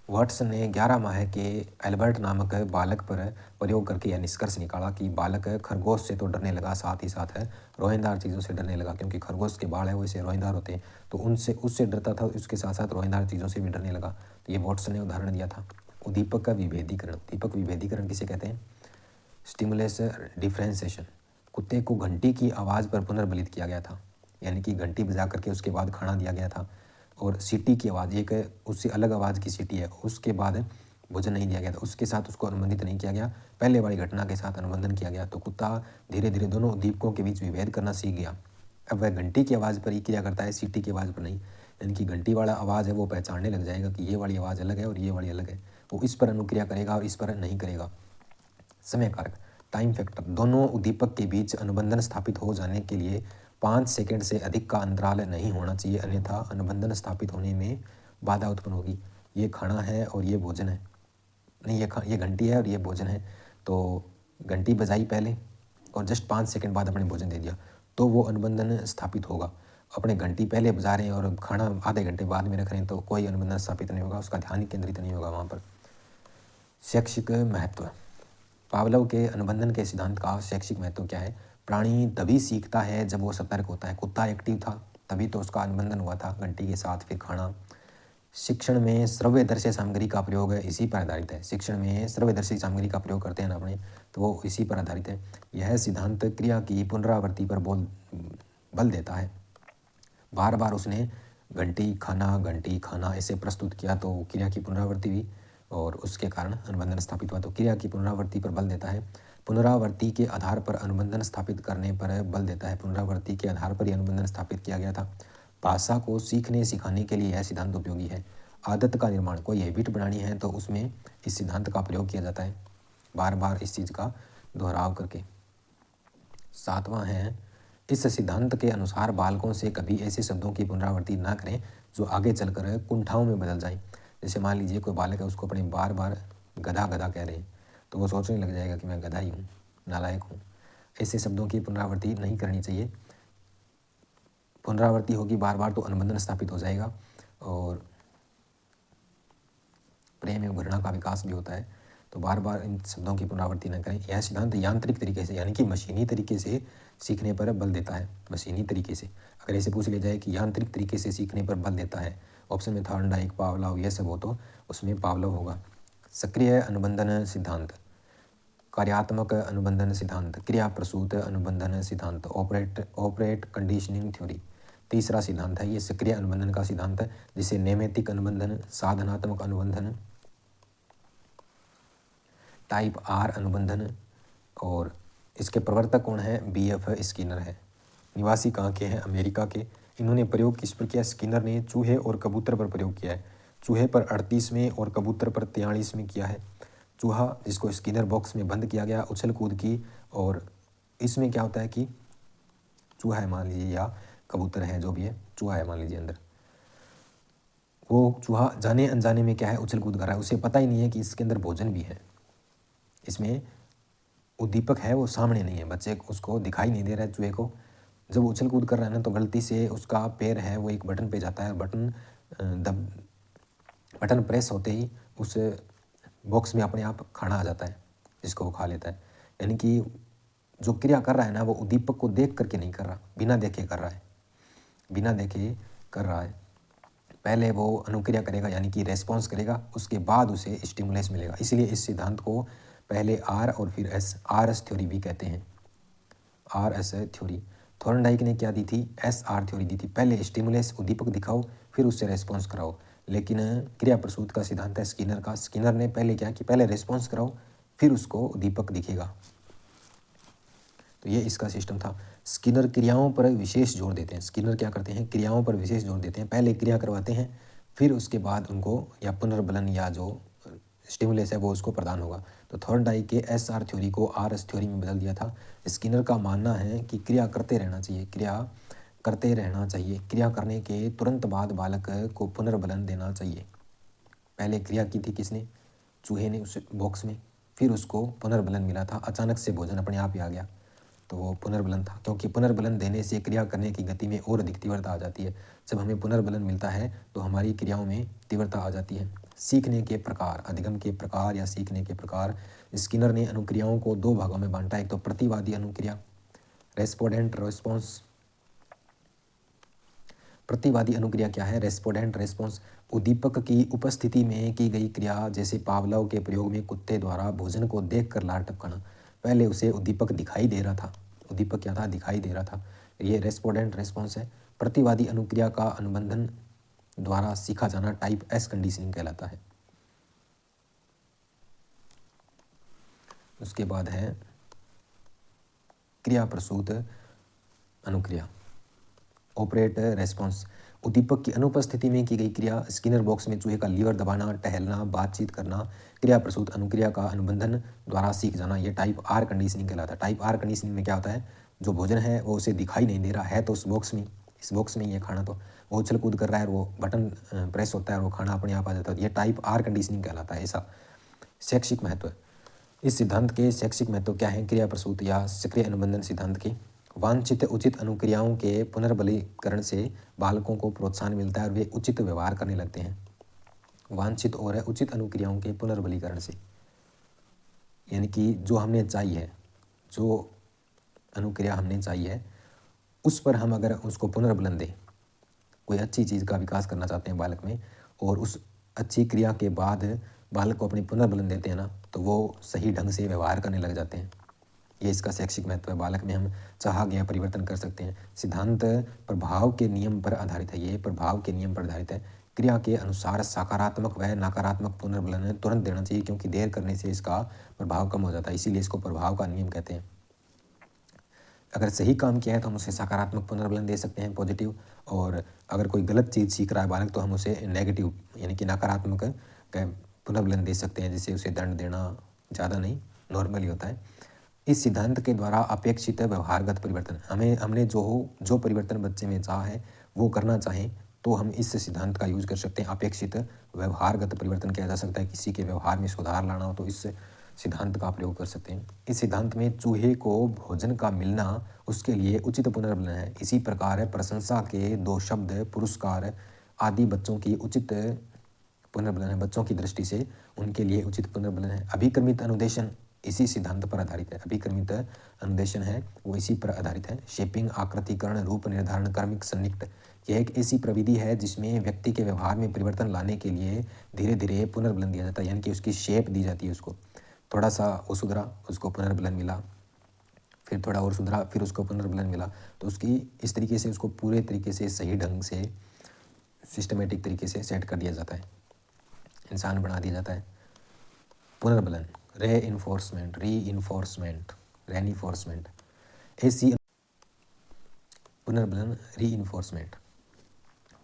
वाटसन ने 11 माह के एल्बर्ट नामक बालक पर प्रयोग करके यह निष्कर्ष निकाला कि बालक खरगोश से तो डरने लगा, साथ ही साथ रोएंदार चीज़ों से डरने लगा, क्योंकि खरगोश के बाल है वैसे रोएंदार होते हैं, तो उससे डरता था, उसके साथ साथ रोएंदार चीज़ों से भी डरने लगा। तो ये वाटसन ने उदाहरण दिया था। उद्दीपक का विभेदीकरण। उद्दीपक विभेदीकरण किसे कहते हैं? Stimulus differentiation. कुत्ते को घंटी की आवाज़ पर पुनर्बलित किया गया था, यानी कि घंटी बजा करके उसके बाद खाना दिया गया था, और सीटी की आवाज़ एक उससे अलग आवाज़ की सीटी है, उसके बाद भोजन नहीं दिया गया था, उसके साथ उसको अनुबंधित नहीं किया गया, पहले वाली घटना के साथ अनुबंधन किया गया। तो कुत्ता धीरे धीरे दोनों उद्दीपकों के बीच विभेद करना सीख गया। अब वह घंटी की आवाज़ पर ही क्रिया करता है, सीटी की आवाज़ पर नहीं। यानी कि घंटी वाला आवाज़ है वो पहचानने लग जाएगा कि ये वाली आवाज़ अलग है और ये वाली अलग है, वो इस पर अनुक्रिया करेगा और इस पर नहीं करेगा। समय कारक, टाइम फैक्टर। दोनों उद्दीपक के बीच अनुबंधन स्थापित हो जाने के लिए 5 सेकंड से अधिक का अंतराल नहीं होना चाहिए, अन्यथा अनुबंधन स्थापित होने में बाधा उत्पन्न होगी। ये खाना है और ये भोजन है, नहीं ये घंटी है और ये भोजन है, तो घंटी बजाई पहले और जस्ट 5 सेकंड बाद अपने भोजन दे दिया, तो वो अनुबंधन स्थापित होगा। अपने घंटी पहले बजा रहे हैं और खाना आधे घंटे बाद में रख रहे हैं, तो कोई अनुबंधन स्थापित नहीं होगा, उसका ध्यान केंद्रित नहीं होगा वहाँ पर। शैक्षिक महत्व। पावलव के अनुबंधन के सिद्धांत का शैक्षिक महत्व क्या है? प्राणी तभी सीखता है जब वो सतर्क होता है। कुत्ता एक्टिव था तभी तो उसका अनुबंधन हुआ था घंटी के साथ, फिर खाना। शिक्षण में श्रव्यदर्शी सामग्री का प्रयोग इसी पर आधारित है। शिक्षण में श्रव्यदर्शी सामग्री का प्रयोग करते हैं ना अपने, तो वो इसी पर आधारित है। यह सिद्धांत क्रिया की पुनरावृत्ति पर बल देता है। बार बार उसने घंटी खाना ऐसे प्रस्तुत किया तो क्रिया की पुनरावृत्ति हुई और उसके कारण अनुबंधन स्थापित हुआ। तो क्रिया की पुनरावृत्ति पर बल देता है। पुनरावृत्ति के आधार पर अनुबंधन स्थापित करने पर बल देता है। पुनरावृत्ति के आधार पर ही अनुबंधन स्थापित किया गया था। भाषा को सीखने सिखाने के लिए यह सिद्धांत उपयोगी है। आदत का निर्माण, कोई हैबिट बनानी है तो उसमें इस सिद्धांत का प्रयोग किया जाता है, बार बार इस चीज़ का दोहराव करके। 7वां है, इस सिद्धांत के अनुसार बालकों से कभी ऐसे शब्दों की पुनरावृत्ति ना करें जो आगे चलकर कुंठाओं में बदल जाएं। जैसे मान लीजिए कोई बालक है, उसको अपने बार बार गधा गधा कह रहे हैं, तो वो सोचने लग जाएगा कि मैं गधा ही हूँ, नालायक हूँ। ऐसे शब्दों की पुनरावृत्ति नहीं करनी चाहिए। पुनरावृत्ति होगी बार बार तो अनुबंधन स्थापित हो जाएगा और प्रेम एवं घृणा का विकास भी होता है। तो बार बार इन शब्दों की पुनरावृत्ति न करें। यह सिद्धांत यांत्रिक तरीके से यानी कि मशीनी तरीके से सीखने पर बल देता है। मशीनी तरीके से अगर ऐसे पूछ लिया जाए कि यांत्रिक तरीके से सीखने पर बल देता है, ऑप्शन में थॉर्नडाइक, पावलोव, यह सब हो तो उसमें पावलोव होगा। सक्रिय अनुबंधन सिद्धांत, कार्यात्मक अनुबंधन सिद्धांत, क्रिया प्रसूत अनुबंधन सिद्धांत, ऑपरेट कंडीशनिंग थ्योरी। तीसरा सिद्धांत है ये सक्रिय अनुबंधन का सिद्धांत, जिसे नैमित्तिक अनुबंधन, साधनात्मक अनुबंधन, टाइप आर अनुबंधन, और इसके प्रवर्तक कौन है? BF स्किनर है। निवासी कहाँ के हैं? अमेरिका के। इन्होंने प्रयोग किस पर किया? स्किनर ने चूहे और कबूतर पर प्रयोग किया है। चूहे पर 38 में और कबूतर पर 43 में किया है। चूहा जिसको स्किनर बॉक्स में बंद किया गया, उछल कूद की, और इसमें क्या होता है कि चूहा है मान लीजिए, या कबूतर है, जो भी है, चूहा है मान लीजिए अंदर, वो चूहा जाने अनजाने में क्या है? उछल कूद कर रहा है। उसे पता ही नहीं है कि इसके अंदर भोजन भी है। इसमें उद्दीपक है वो सामने नहीं है, बच्चे उसको दिखाई नहीं दे रहा है चूहे को। जब वो उछल कूद कर रहा है ना, तो गलती से उसका पैर है वो एक बटन पे जाता है। बटन प्रेस होते ही उस बॉक्स में अपने आप खाना आ जाता है, जिसको वो खा लेता है। यानी कि जो क्रिया कर रहा है ना, वो उद्दीपक को देख करके नहीं कर रहा, बिना देखे कर रहा है, बिना देखे कर रहा है। पहले वो अनुक्रिया करेगा, यानी कि रेस्पॉन्स करेगा, उसके बाद उसे स्टिमुलस मिलेगा। इसलिए इस सिद्धांत को पहले आर और फिर एस, RS थ्योरी भी कहते हैं, RS थ्योरी। थॉर्नडाइक ने क्या दी थी? SR थ्योरी दी थी। पहले स्टिमुलस उद्दीपक दिखाओ, फिर उससे रेस्पॉन्स कराओ। लेकिन क्रिया प्रसूत का सिद्धांत है स्किनर का। स्किनर ने पहले क्या कि पहले रेस्पॉन्स कराओ, फिर उसको उद्दीपक दिखेगा। तो ये इसका सिस्टम था। स्किनर क्रियाओं पर विशेष जोर देते हैं। स्किनर क्या करते हैं? क्रियाओं पर विशेष जोर देते हैं। पहले क्रिया करवाते हैं, फिर उसके बाद उनको या पुनर्बलन या जो स्टिमुलस है वो उसको प्रदान होगा। तो थॉर्नडाइक के SR थ्योरी को RS थ्योरी में बदल दिया था। स्किनर का मानना है कि क्रिया करते रहना चाहिए, क्रिया करते रहना चाहिए। क्रिया करने के तुरंत बाद बालक को पुनर्बलन देना चाहिए। पहले क्रिया की थी किसने? चूहे ने उस बॉक्स में, फिर उसको पुनर्बलन मिला था। अचानक से भोजन अपने आप ही आ गया, तो वो पुनर्बलन था। क्योंकि पुनर्बलन देने से क्रिया करने की गति में और अधिक तीव्रता आ जाती है। जब हमें पुनर्बलन मिलता है तो हमारी क्रियाओं में तीव्रता आ जाती है। सीखने के प्रकार, अधिगम के प्रकार या सीखने के प्रकार। स्किनर ने अनुक्रियाओं को दो भागों में बांटा। एक तो प्रतिवादी अनुक्रिया, रेस्पोंडेंट रेस्पॉन्स। प्रतिवादी अनुक्रिया क्या है? Respondent response. उद्दीपक की उपस्थिति में की गई क्रिया, जैसे पावलोव के प्रयोग में कुत्ते द्वारा भोजन को देखकर लार टपकाना। पहले उसे उद्दीपक दिखाई दे रहा था, उद्दीपक क्या था? दिखाई दे रहा था। ये रेस्पोंडेंट रेस्पॉन्स है। प्रतिवादी अनुक्रिया का अनुबंधन द्वारा सीखा जाना टाइप S कंडीशनिंग कहलाता है। उसके बाद है क्रिया प्रसूत अनुक्रिया, ऑपरेट रेस्पॉन्स। उद्दीपक की अनुपस्थिति में की गई क्रिया, स्किनर बॉक्स में चूहे का लीवर दबाना, टहलना, बातचीत करना, क्रिया प्रसूत अनुक्रिया का अनुबंधन द्वारा सीख जाना, ये टाइप R कंडीशनिंग कहलाता है। टाइप R कंडीशनिंग में क्या होता है? जो भोजन है वो उसे दिखाई नहीं दे रहा है, तो उस बॉक्स में, इस बॉक्स में ये खाना, तो वो उछल कूद कर रहा है, वो बटन प्रेस होता है और वो खाना अपने आप आ जाता है। ये टाइप R कंडीशनिंग कहलाता है। ऐसा शैक्षिक महत्व। इस सिद्धांत के शैक्षिक महत्व क्या है? क्रिया प्रसूत या सक्रिय अनुबंधन सिद्धांत के वांछित उचित अनुक्रियाओं के पुनर्बलीकरण से बालकों को प्रोत्साहन मिलता है और वे उचित व्यवहार करने लगते हैं। वांछित और उचित अनुक्रियाओं के पुनर्बलीकरण से, यानी कि जो हमने चाहिए है, जो अनुक्रिया हमने चाहिए है, उस पर हम अगर उसको पुनर्बलन दें, कोई अच्छी चीज़ का विकास करना चाहते हैं बालक में, और उस अच्छी क्रिया के बाद बालक को अपनी पुनर्बलन देते हैं ना, तो वो सही ढंग से व्यवहार करने लग जाते हैं। ये इसका शैक्षिक महत्व है। बालक में हम चाहा गया परिवर्तन कर सकते हैं। सिद्धांत प्रभाव के नियम पर आधारित है। ये प्रभाव के नियम पर आधारित है। क्रिया के अनुसार सकारात्मक व नकारात्मक पुनर्बलन तुरंत देना चाहिए, क्योंकि देर करने से इसका प्रभाव कम हो जाता है। इसीलिए इसको प्रभाव का नियम कहते हैं। अगर सही काम किया है तो हम उसे सकारात्मक पुनर्बलन दे सकते हैं, पॉजिटिव, और अगर कोई गलत चीज़ सीख रहा है बालक तो हम उसे नेगेटिव यानी कि नकारात्मक पुनर्बलन दे सकते हैं, जिससे उसे दंड देना ज़्यादा नहीं, नॉर्मली होता है। इस सिद्धांत के द्वारा अपेक्षित व्यवहारगत परिवर्तन, हमने जो परिवर्तन बच्चे में चाहा है वो करना चाहें तो हम इस सिद्धांत का यूज कर सकते हैं। अपेक्षित व्यवहारगत परिवर्तन किया जा सकता है। किसी के व्यवहार में सुधार लाना हो तो इस सिद्धांत का प्रयोग कर सकते हैं। इस सिद्धांत में चूहे को भोजन का मिलना उसके लिए उचित पुनर्बलन है। इसी प्रकार प्रशंसा के दो शब्द पुरस्कार आदि बच्चों की उचित पुनर्बलन है। बच्चों की दृष्टि से उनके लिए उचित पुनर्बलन है। अभिक्रमित अनुदेशन इसी सिद्धांत पर आधारित है। अभिक्रमित अनुदेशन है वो इसी पर आधारित है। शेपिंग, आकृतिकरण, रूप निर्धारण, कर्मिक सन्निकट, यह एक ऐसी प्रविधि है जिसमें व्यक्ति के व्यवहार में परिवर्तन लाने के लिए धीरे धीरे पुनर्बलन दिया जाता है, यानी कि उसकी शेप दी जाती है। उसको थोड़ा सा वो सुधरा, उसको पुनर्बलन मिला, फिर थोड़ा और सुधरा, फिर उसको पुनर्बलन मिला। तो उसकी इस तरीके से उसको पूरे तरीके से सही ढंग से सिस्टमेटिक तरीके से सेट कर दिया जाता है, इंसान बना दिया जाता है। पुनर्बलन रेइंफोर्समेंट ऐसी पुनर्बलन रीइंफोर्समेंट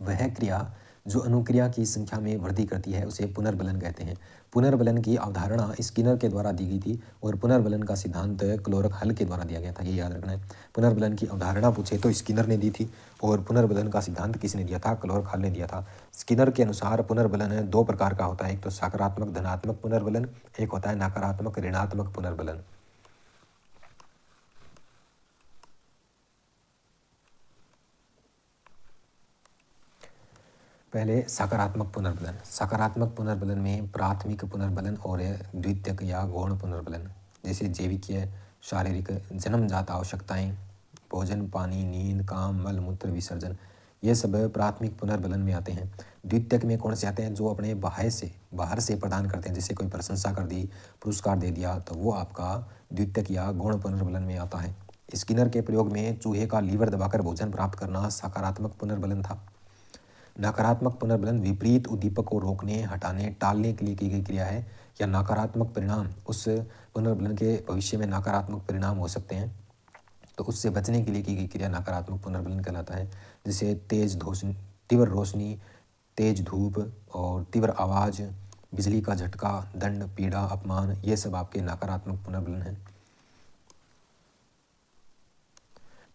वह क्रिया जो अनुक्रिया की संख्या में वृद्धि करती है उसे पुनर्बलन कहते हैं। पुनर्बलन की अवधारणा स्किनर के द्वारा दी गई थी और पुनर्बलन का सिद्धांत क्लोरक हल के द्वारा दिया गया था, ये याद रखना है। पुनर्बलन की अवधारणा पूछे तो स्किनर ने दी थी और पुनर्बलन का सिद्धांत किसने दिया था? क्लोरक हल ने दिया था। स्किनर के अनुसार पुनर्बलन दो प्रकार का होता है, एक तो सकारात्मक धनात्मक पुनर्बलन, एक होता है नकारात्मक ऋणात्मक पुनर्बलन। पहले सकारात्मक पुनर्बलन। सकारात्मक पुनर्बलन में प्राथमिक पुनर्बलन और द्वितीयक या गौण पुनर्बलन जैसे जैविकीय, शारीरिक, जन्मजात आवश्यकताएं, भोजन, पानी, नींद, काम, मल मूत्र विसर्जन, ये सब प्राथमिक पुनर्बलन में आते हैं। द्वितीयक में कौन से आते हैं? जो अपने बाहर से प्रदान करते हैं, जैसे कोई प्रशंसा कर दी, पुरस्कार दे दिया, तो वो आपका द्वितीयक या गौण पुनर्बलन में आता है। स्किनर के प्रयोग में चूहे का लीवर दबाकर भोजन प्राप्त करना सकारात्मक पुनर्बलन था। नकारात्मक पुनर्बलन विपरीत उद्दीपक को रोकने, हटाने, टालने के लिए की गई क्रिया है या नकारात्मक परिणाम, उस पुनर्बलन के भविष्य में नकारात्मक परिणाम हो सकते हैं, तो उससे बचने के लिए की गई क्रिया नकारात्मक पुनर्बलन कहलाता है। जैसे तीव्र रोशनी, तेज धूप और तीव्र आवाज़, बिजली का झटका, दंड, पीड़ा, अपमान, ये सब आपके नकारात्मक पुनर्बलन हैं।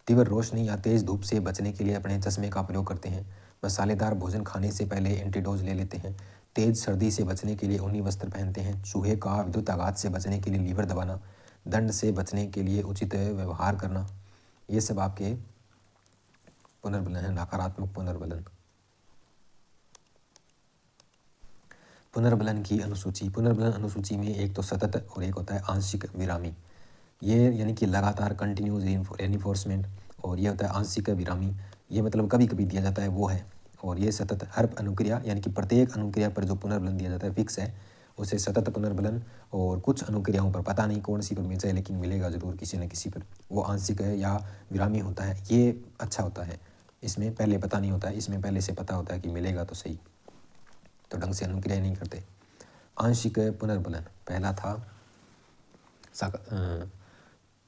तीव्र रोशनी या तेज धूप से बचने के लिए अपने चश्मे का प्रयोग करते हैं। मसालेदार भोजन खाने से पहले एंटीडोज ले लेते हैं। तेज सर्दी से बचने के लिए ऊनी वस्त्र पहनते हैं। चूहे का विद्युत आघात से बचने के लिए लीवर दबाना, दंड से बचने के लिए उचित व्यवहार करना, ये सब आपके पुनर्बलन है, नकारात्मक पुनर्बलन। पुनर्बलन की अनुसूची। पुनर्बलन अनुसूची में एक तो सतत और एक होता है आंशिक विरामी। ये यानी कि लगातार कंटिन्यूस रेइंफोर्समेंट, और ये होता है आंशिक विरामी, ये मतलब कभी कभी दिया जाता है वो है। और ये सतत, हर अनुक्रिया यानी कि प्रत्येक अनुक्रिया पर जो पुनर्बलन दिया जाता है फिक्स है, उसे सतत पुनर्बलन। और कुछ अनुक्रियाओं पर पता नहीं कौन सी पर मिल जाए, लेकिन मिलेगा जरूर किसी न किसी पर, वो आंशिक है या विरामी होता है। ये अच्छा होता है, इसमें पहले पता नहीं होता है, इसमें पहले से पता होता है कि मिलेगा तो सही, तो ढंग से अनुक्रिया नहीं करते। आंशिक पुनर्बलन पहला था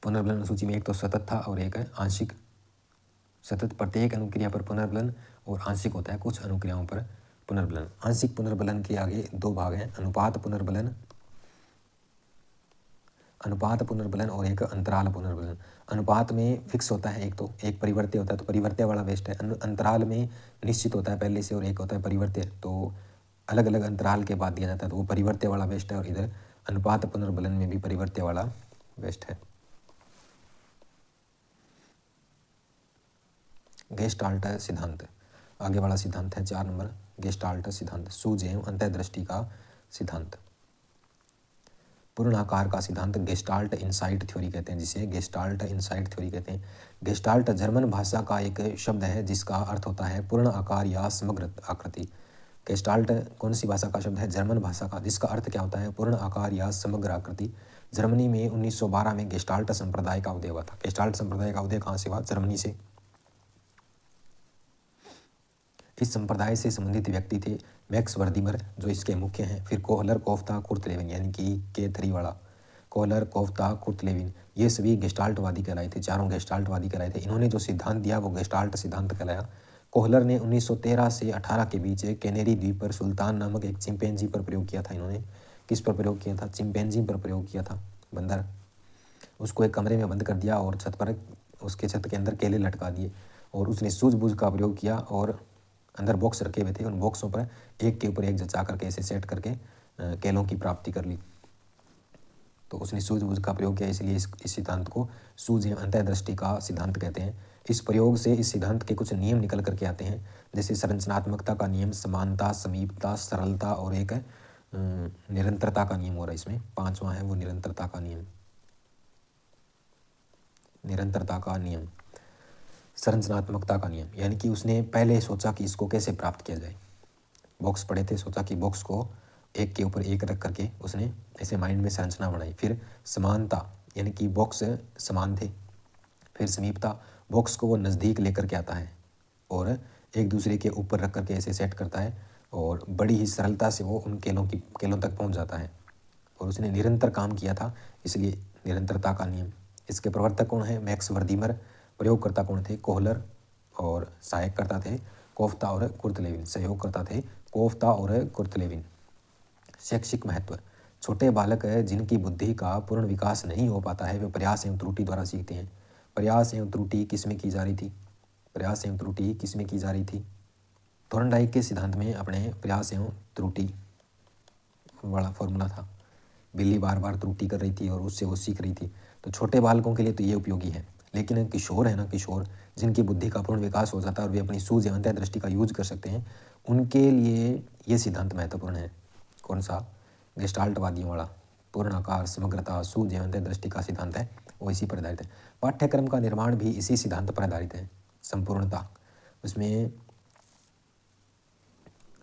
पुनर्बलन सूची में एक तो सतत था और एक है आंशिक। सतत प्रत्येक अनुक्रिया पर पुनर्बलन, और आंशिक होता है कुछ अनुक्रियाओं पर पुनर्बलन। आंशिक पुनर्बलन के आगे दो भाग हैं, अनुपात पुनर्बलन और एक अंतराल पुनर्बलन। अनुपात में फिक्स होता है, एक तो एक परिवर्त्य होता है, तो परिवर्त्य वाला बेस्ट है। अंतराल में निश्चित होता है पहले से, और एक होता है परिवर्त्य, तो अलग अलग अंतराल के बाद दिया जाता है, तो वो परिवर्त्य वाला बेस्ट है। और इधर अनुपात पुनर्बलन में भी परिवर्त्य वाला बेस्ट है। गेस्टाल्ट सिद्धांत, आगे वाला सिद्धांत है 4 नंबर, गेस्टाल्ट सिद्धांत, सूझ एवं अंतर्दृष्टि का सिद्धांत। पूर्ण आकार का सिद्धांत गेस्टाल्ट इनसाइट थ्योरी कहते हैं, जिसे गेस्टाल्ट इनसाइट थ्योरी कहते हैं। गेस्टाल्ट जर्मन भाषा का एक शब्द है जिसका अर्थ होता है पूर्ण आकार या समग्र आकृति। गेस्टाल्ट कौन सी भाषा का शब्द है? जर्मन भाषा का, जिसका अर्थ क्या होता है? पूर्ण आकार या समग्र आकृति। जर्मनी में 1912 में गेस्टाल्ट संप्रदाय का उदय हुआ था। गेस्टाल्ट संप्रदाय का उदय कहाँ से हुआ? जर्मनी से। इस संप्रदाय से संबंधित व्यक्ति थे मैक्स वर्दीमर, जो इसके मुख्य हैं, फिर कोहलर, कोफ्ता, कुर्तलेविन, यानी कि के3 वाला कोहलर, कोफ्ता, कुर्तलेविन, ये सभी गेस्टाल्टवादी कहलाए थे, चारों गेस्टाल्टवादी कहलाए थे। इन्होंने जो सिद्धांत दिया वो गेस्टाल्ट सिद्धांत कहलाया। कोहलर ने 1913 से 18 के बीच कैनेरी द्वीप पर सुल्तान नामक एक चिंपैंजी पर प्रयोग किया था। इन्होंने किस पर प्रयोग किया था? चिंपैंजी पर प्रयोग किया था, बंदर। उसको एक कमरे में बंद कर दिया और छत पर, उसके छत के अंदर केले लटका दिए, और उसने सूझबूझ का प्रयोग किया, और अंदर बॉक्स रखे हुए थे, उन बॉक्सों पर एक के ऊपर एक जचा करके ऐसे सेट करके केलों की प्राप्ति कर ली। तो उसने सूझबूझ का प्रयोग किया, इसलिए इस सिद्धांत को सूझ एवं अंतर्दृष्टि का सिद्धांत कहते हैं। इस प्रयोग से इस सिद्धांत के कुछ नियम निकल करके आते हैं, जैसे संरचनात्मकता का नियम, समानता, समीपता, सरलता, और एक निरंतरता का नियम हो रहा है इसमें। 5वां है वो निरंतरता का नियम। निरंतरता का नियम, संरचनात्मकता का नियम, यानी कि उसने पहले सोचा कि इसको कैसे प्राप्त किया जाए। बॉक्स पड़े थे, सोचा कि बॉक्स को एक के ऊपर एक रख करके उसने ऐसे माइंड में संरचना बनाई। फिर समानता, यानी कि बॉक्स समान थे। फिर समीपता, बॉक्स को वो नज़दीक लेकर के आता है और एक दूसरे के ऊपर रख करके ऐसे सेट करता है, और बड़ी ही सरलता से वो उन केलों तक पहुंच जाता है। और उसने निरंतर काम किया था, इसलिए निरंतरता का नियम। इसके प्रवर्तक कौन है? मैक्स वर्दीमर। प्रयोगकर्ता कौन थे? कोहलर। और सहायककर्ता थे कोफ्ता और कुर्तलेविन। सहयोगकर्ता थे कोफ्ता और कुर्तलेविन। शैक्षिक महत्व। छोटे बालक जिनकी बुद्धि का पूर्ण विकास नहीं हो पाता है वे प्रयास एवं त्रुटि द्वारा सीखते हैं। प्रयास एवं त्रुटि किसमें की जा रही थी? प्रयास एवं त्रुटि किसमें की जा रही थी? थॉर्नडाइक के सिद्धांत में अपने प्रयास एवं त्रुटि वाला फॉर्मूला था। बिल्ली बार बार त्रुटि कर रही थी और उससे वो सीख रही थी। तो छोटे बालकों के लिए तो ये उपयोगी है, लेकिन किशोर है ना, किशोर जिनकी बुद्धि का पूर्ण विकास हो जाता है और वे अपनी सूझ एवं दृष्टि का यूज कर सकते हैं, उनके लिए ये सिद्धांत महत्वपूर्ण है। कौन सा? गेस्टाल्टवादियों वाला पूर्ण आकार, समग्रता, सूझ एवं दृष्टि का सिद्धांत है, वो इसी पर आधारित है। पाठ्यक्रम का निर्माण भी इसी सिद्धांत पर आधारित है। संपूर्णता, उसमें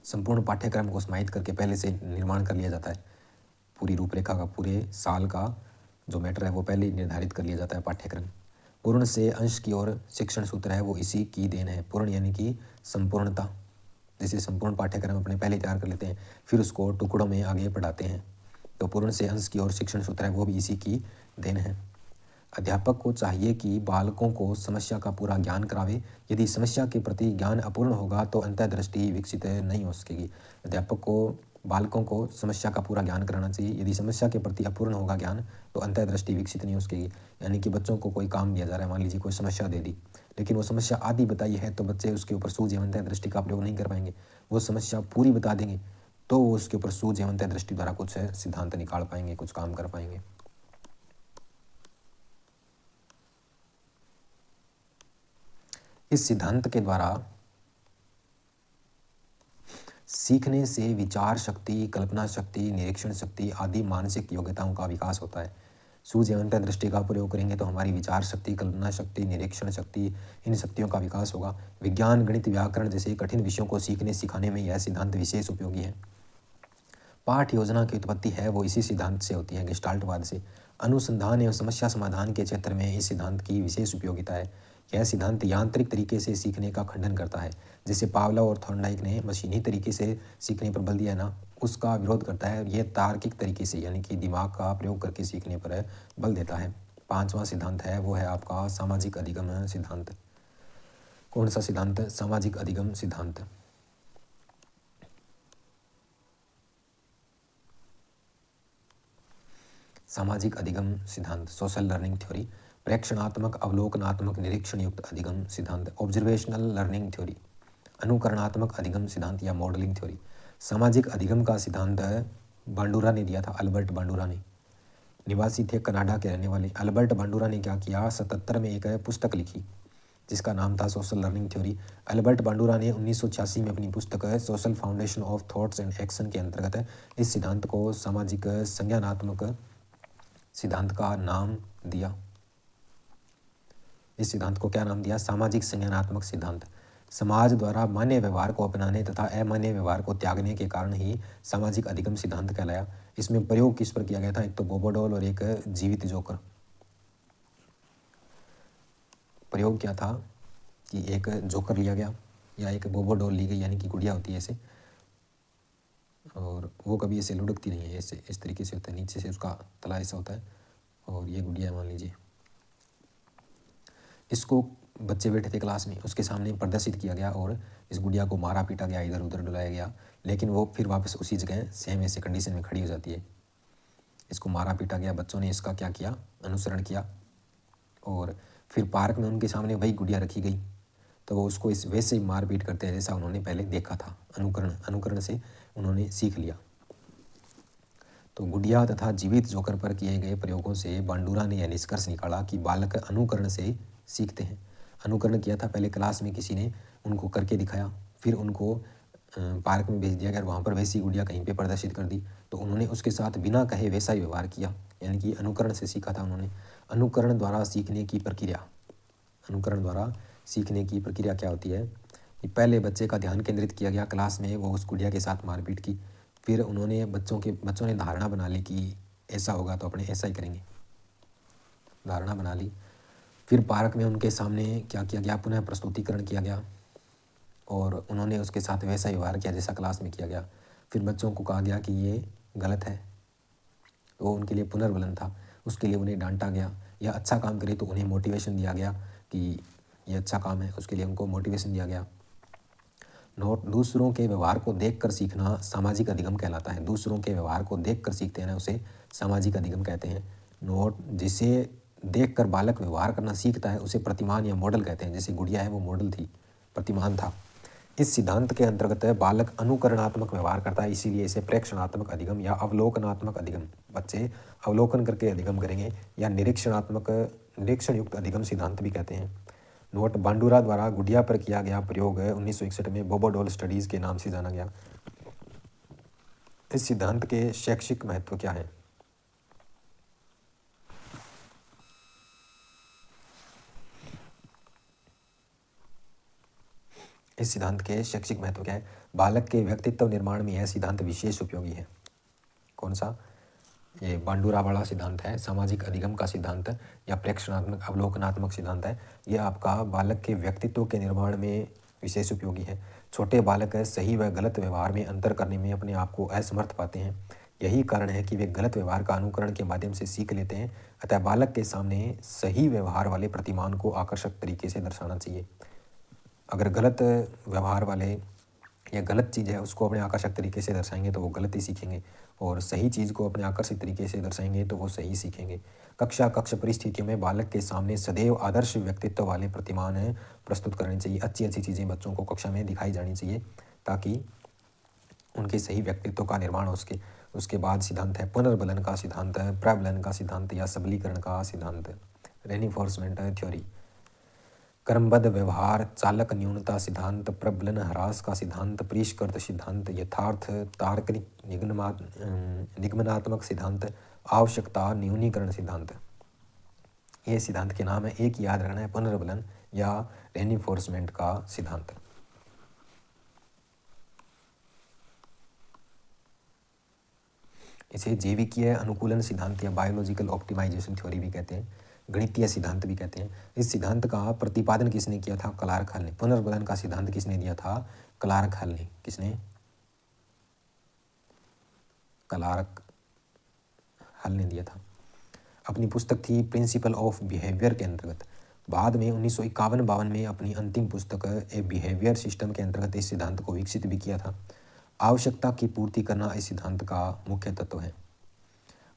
संपूर्ण पाठ्यक्रम को समाहित करके पहले से निर्माण कर लिया जाता है। पूरी रूपरेखा का, पूरे साल का जो मैटर है वो पहले ही निर्धारित कर लिया जाता है पाठ्यक्रम। पूर्ण से अंश की ओर शिक्षण सूत्र है, वो इसी की देन है। पूर्ण यानी कि संपूर्णता। जैसे संपूर्ण पाठ्यक्रम अपने पहले तैयार कर लेते हैं, फिर उसको टुकड़ों में आगे पढ़ाते हैं, तो पूर्ण से अंश की ओर शिक्षण सूत्र है, वो भी इसी की देन है। अध्यापक को चाहिए कि बालकों को समस्या का पूरा ज्ञान करावे। यदि समस्या के प्रति ज्ञान अपूर्ण होगा तो अंतर्दृष्टि विकसित नहीं हो सकेगी। अध्यापक को बालकों को समस्या का पूरा ज्ञान कराना चाहिए। यदि समस्या के प्रति अपूर्ण होगा ज्ञान तो अंतर्दृष्टि विकसित नहीं हो सकेगी। यानी कि बच्चों को कोई काम दिया जा रहा है, मान लीजिए कोई समस्या दे दी, लेकिन वो समस्या आधी बताई है तो बच्चे उसके ऊपर सूझ एवं अंतर्दृष्टि का प्रयोग नहीं कर पाएंगे। वो समस्या पूरी बता देंगे तो वो उसके ऊपर सूझ एवं अंतर्दृष्टि द्वारा कुछ सिद्धांत निकाल पाएंगे, कुछ काम कर पाएंगे। इस सिद्धांत के द्वारा सीखने से विचार शक्ति, कल्पना शक्ति, निरीक्षण शक्ति आदि मानसिक योग्यताओं का विकास होता है। सूझ एवं दृष्टि का प्रयोग करेंगे तो हमारी विचार शक्ति, कल्पना शक्ति, निरीक्षण शक्ति, इन शक्तियों का विकास होगा। विज्ञान, गणित, व्याकरण जैसे कठिन विषयों को सीखने सिखाने में यह सिद्धांत विशेष उपयोगी है। पाठ योजना की उत्पत्ति है वो इसी सिद्धांत से होती है, गेस्टाल्टवाद से। अनुसंधान एवं समस्या समाधान के क्षेत्र में इस सिद्धांत की विशेष उपयोगिता है। यह सिद्धांत यांत्रिक तरीके से सीखने का खंडन करता है। जैसे पावलोव और थॉर्नडाइक ने मशीनी तरीके से सीखने पर बल दिया ना, उसका विरोध करता है। यह तार्किक तरीके से यानी कि दिमाग का प्रयोग करके सीखने पर बल देता है। पांचवा सिद्धांत है वो है आपका सामाजिक अधिगम सिद्धांत। कौन सा सिद्धांत? सामाजिक अधिगम सिद्धांत। सामाजिक अधिगम सिद्धांत, सोशल लर्निंग थ्योरी। प्रेक्षणात्मक, अवलोकनात्मक, निरीक्षण युक्त अधिगम सिद्धांत, ऑब्जर्वेशनल लर्निंग थ्योरी। अनुकरणात्मक अधिगम सिद्धांत या मॉडलिंग थ्योरी। सामाजिक अधिगम का सिद्धांत बांडुरा ने दिया था, अल्बर्ट बांडुरा ने। निवासी थे कनाडा के रहने वाले। अल्बर्ट बांडुरा ने क्या किया, 77 में एक पुस्तक लिखी जिसका नाम था सोशल लर्निंग थ्योरी। अल्बर्ट बांडुरा ने 1986 में अपनी पुस्तक social foundation of thoughts and action के अंतर्गत इस सिद्धांत को सामाजिक संज्ञानात्मक सिद्धांत का नाम दिया। इस सिद्धांत को क्या नाम दिया? सामाजिक संज्ञानात्मक सिद्धांत। समाज द्वारा मान्य व्यवहार को अपनाने तथा अमान्य व्यवहार को त्यागने के कारण ही सामाजिक अधिगम सिद्धांत कहलाया। इसमें प्रयोग किस पर किया गया था? एक तो बोबोडोल और एक जीवित जोकर। प्रयोग क्या था कि एक जोकर लिया गया या एक बोबोडोल ली गई, यानी कि गुड़िया होती है ऐसे, और वो कभी ऐसे लुढ़कती नहीं है, ऐसे इस तरीके से होता है, नीचे से उसका तला ऐसा होता है और ये गुड़िया मान लीजिए। इसको बच्चे बैठे थे क्लास में, उसके सामने प्रदर्शित किया गया और इस गुड़िया को मारा पीटा गया, इधर उधर डुलाया गया, लेकिन वो फिर वापस उसी जगह सेम ऐसे कंडीशन में खड़ी हो जाती है। इसको मारा पीटा गया, बच्चों ने इसका क्या किया, अनुसरण किया, और फिर पार्क में उनके सामने वही गुड़िया रखी गई तो वो उसको इस वैसे ही मारपीट करते हैं जैसा उन्होंने पहले देखा था। अनुकरण से उन्होंने सीख लिया। तो गुड़िया तथा जीवित जोकर पर किए गए प्रयोगों से बांडुरा ने यह निष्कर्ष निकाला कि बालक अनुकरण से सीखते हैं। अनुकरण किया था पहले क्लास में, किसी ने उनको करके दिखाया, फिर उनको पार्क में भेज दिया गया, वहाँ पर वैसी गुड़िया कहीं पे प्रदर्शित कर दी तो उन्होंने उसके साथ बिना कहे वैसा ही व्यवहार किया, यानी कि अनुकरण से सीखा था उन्होंने। अनुकरण द्वारा सीखने की प्रक्रिया, अनुकरण द्वारा सीखने की प्रक्रिया क्या होती है कि पहले बच्चे का ध्यान केंद्रित किया गया क्लास में, वो उस गुड़िया के साथ मारपीट की, फिर उन्होंने बच्चों ने धारणा बना ली कि ऐसा होगा तो अपने ऐसा ही करेंगे, धारणा बना ली। फिर पार्क में उनके सामने क्या किया गया, पुनः प्रस्तुतिकरण किया गया और उन्होंने उसके साथ वैसा ही व्यवहार किया जैसा क्लास में किया गया। फिर बच्चों को कहा गया कि ये गलत है तो वो उनके लिए पुनर्बलन था, उसके लिए उन्हें डांटा गया। या अच्छा काम करे तो उन्हें मोटिवेशन दिया गया कि ये अच्छा काम है, उसके लिए उनको मोटिवेशन दिया गया। नोट, दूसरों के व्यवहार को देखकर सीखना सामाजिक अधिगम कहलाता है। दूसरों के व्यवहार को देखकर सीखते हैं ना, उसे सामाजिक अधिगम कहते हैं। नोट, जिसे देखकर बालक व्यवहार करना सीखता है उसे प्रतिमान या मॉडल कहते हैं। जैसे गुड़िया है वो मॉडल थी, प्रतिमान था। इस सिद्धांत के अंतर्गत बालक अनुकरणात्मक व्यवहार करता है, इसीलिए इसे प्रेक्षणात्मक अधिगम या अवलोकनात्मक अधिगम, बच्चे अवलोकन करके अधिगम करेंगे, या निरीक्षण युक्त अधिगम सिद्धांत भी कहते हैं। नोट, बांडुरा द्वारा गुड़िया पर किया गया प्रयोग 1961 में बोबोडोल स्टडीज के नाम से जाना गया। इस सिद्धांत के शैक्षिक महत्व क्या है? इस सिद्धांत के शैक्षिक महत्व क्या है? बालक के व्यक्तित्व निर्माण में यह सिद्धांत विशेष उपयोगी है। कौन सा? ये बांडुरा वाला सिद्धांत है, सामाजिक अधिगम का सिद्धांत या प्रेक्षणात्मक अवलोकनात्मक सिद्धांत है। यह आपका बालक के व्यक्तित्व के निर्माण में विशेष उपयोगी है। छोटे बालक सही व गलत व्यवहार में अंतर करने में अपने आप को असमर्थ पाते हैं। यही कारण है कि वे गलत व्यवहार का अनुकरण के माध्यम से सीख लेते हैं। अतः बालक के सामने सही व्यवहार वाले प्रतिमान को आकर्षक तरीके से दर्शाना चाहिए। अगर गलत व्यवहार वाले या गलत चीज़ है उसको अपने आकर्षक तरीके से दर्शाएंगे तो वो गलत ही सीखेंगे, और सही चीज़ को अपने आकर्षक तरीके से दर्शाएंगे तो वो सही सीखेंगे। कक्ष परिस्थितियों में बालक के सामने सदैव आदर्श व्यक्तित्व वाले प्रतिमान प्रस्तुत करने चाहिए। अच्छी अच्छी चीज़ें बच्चों को कक्षा में दिखाई जानी चाहिए ताकि उनके सही व्यक्तित्व का निर्माण हो सके। उसके बाद सिद्धांत है पुनर्बलन का सिद्धांत, प्रबलन का सिद्धांत या सबलीकरण का सिद्धांत, रेनिफोर्समेंट थ्योरी। क्रमबद्ध व्यवहार, चालक न्यूनता सिद्धांत, प्रबलन ह्रास का सिद्धांत, परिष्कृत सिद्धांत, यथार्थ तार्किक निगमनात्मक सिद्धांत, आवश्यकता न्यूनीकरण सिद्धांत। ये सिद्धांत के नाम है। एक याद रखना है, पुनर्बलन या रेनिफोर्समेंट का सिद्धांत। इसे जैविकीय अनुकूलन सिद्धांत या बायोलॉजिकल ऑप्टिमाइजेशन थ्योरी भी कहते हैं, गणितीय सिद्धांत भी कहते हैं। इस सिद्धांत का प्रतिपादन किसने किया था? क्लार्क हल ने। पुनर्बलन का सिद्धांत किसने दिया था? क्लार्क हल ने। किसने? क्लार्क हल ने दिया था। अपनी पुस्तक थी प्रिंसिपल ऑफ बिहेवियर के अंतर्गत। बाद में 1951-52 में अपनी अंतिम पुस्तक ए बिहेवियर सिस्टम के अंतर्गत इस सिद्धांत को विकसित भी किया था। आवश्यकता की पूर्ति करना इस सिद्धांत का मुख्य तत्व है।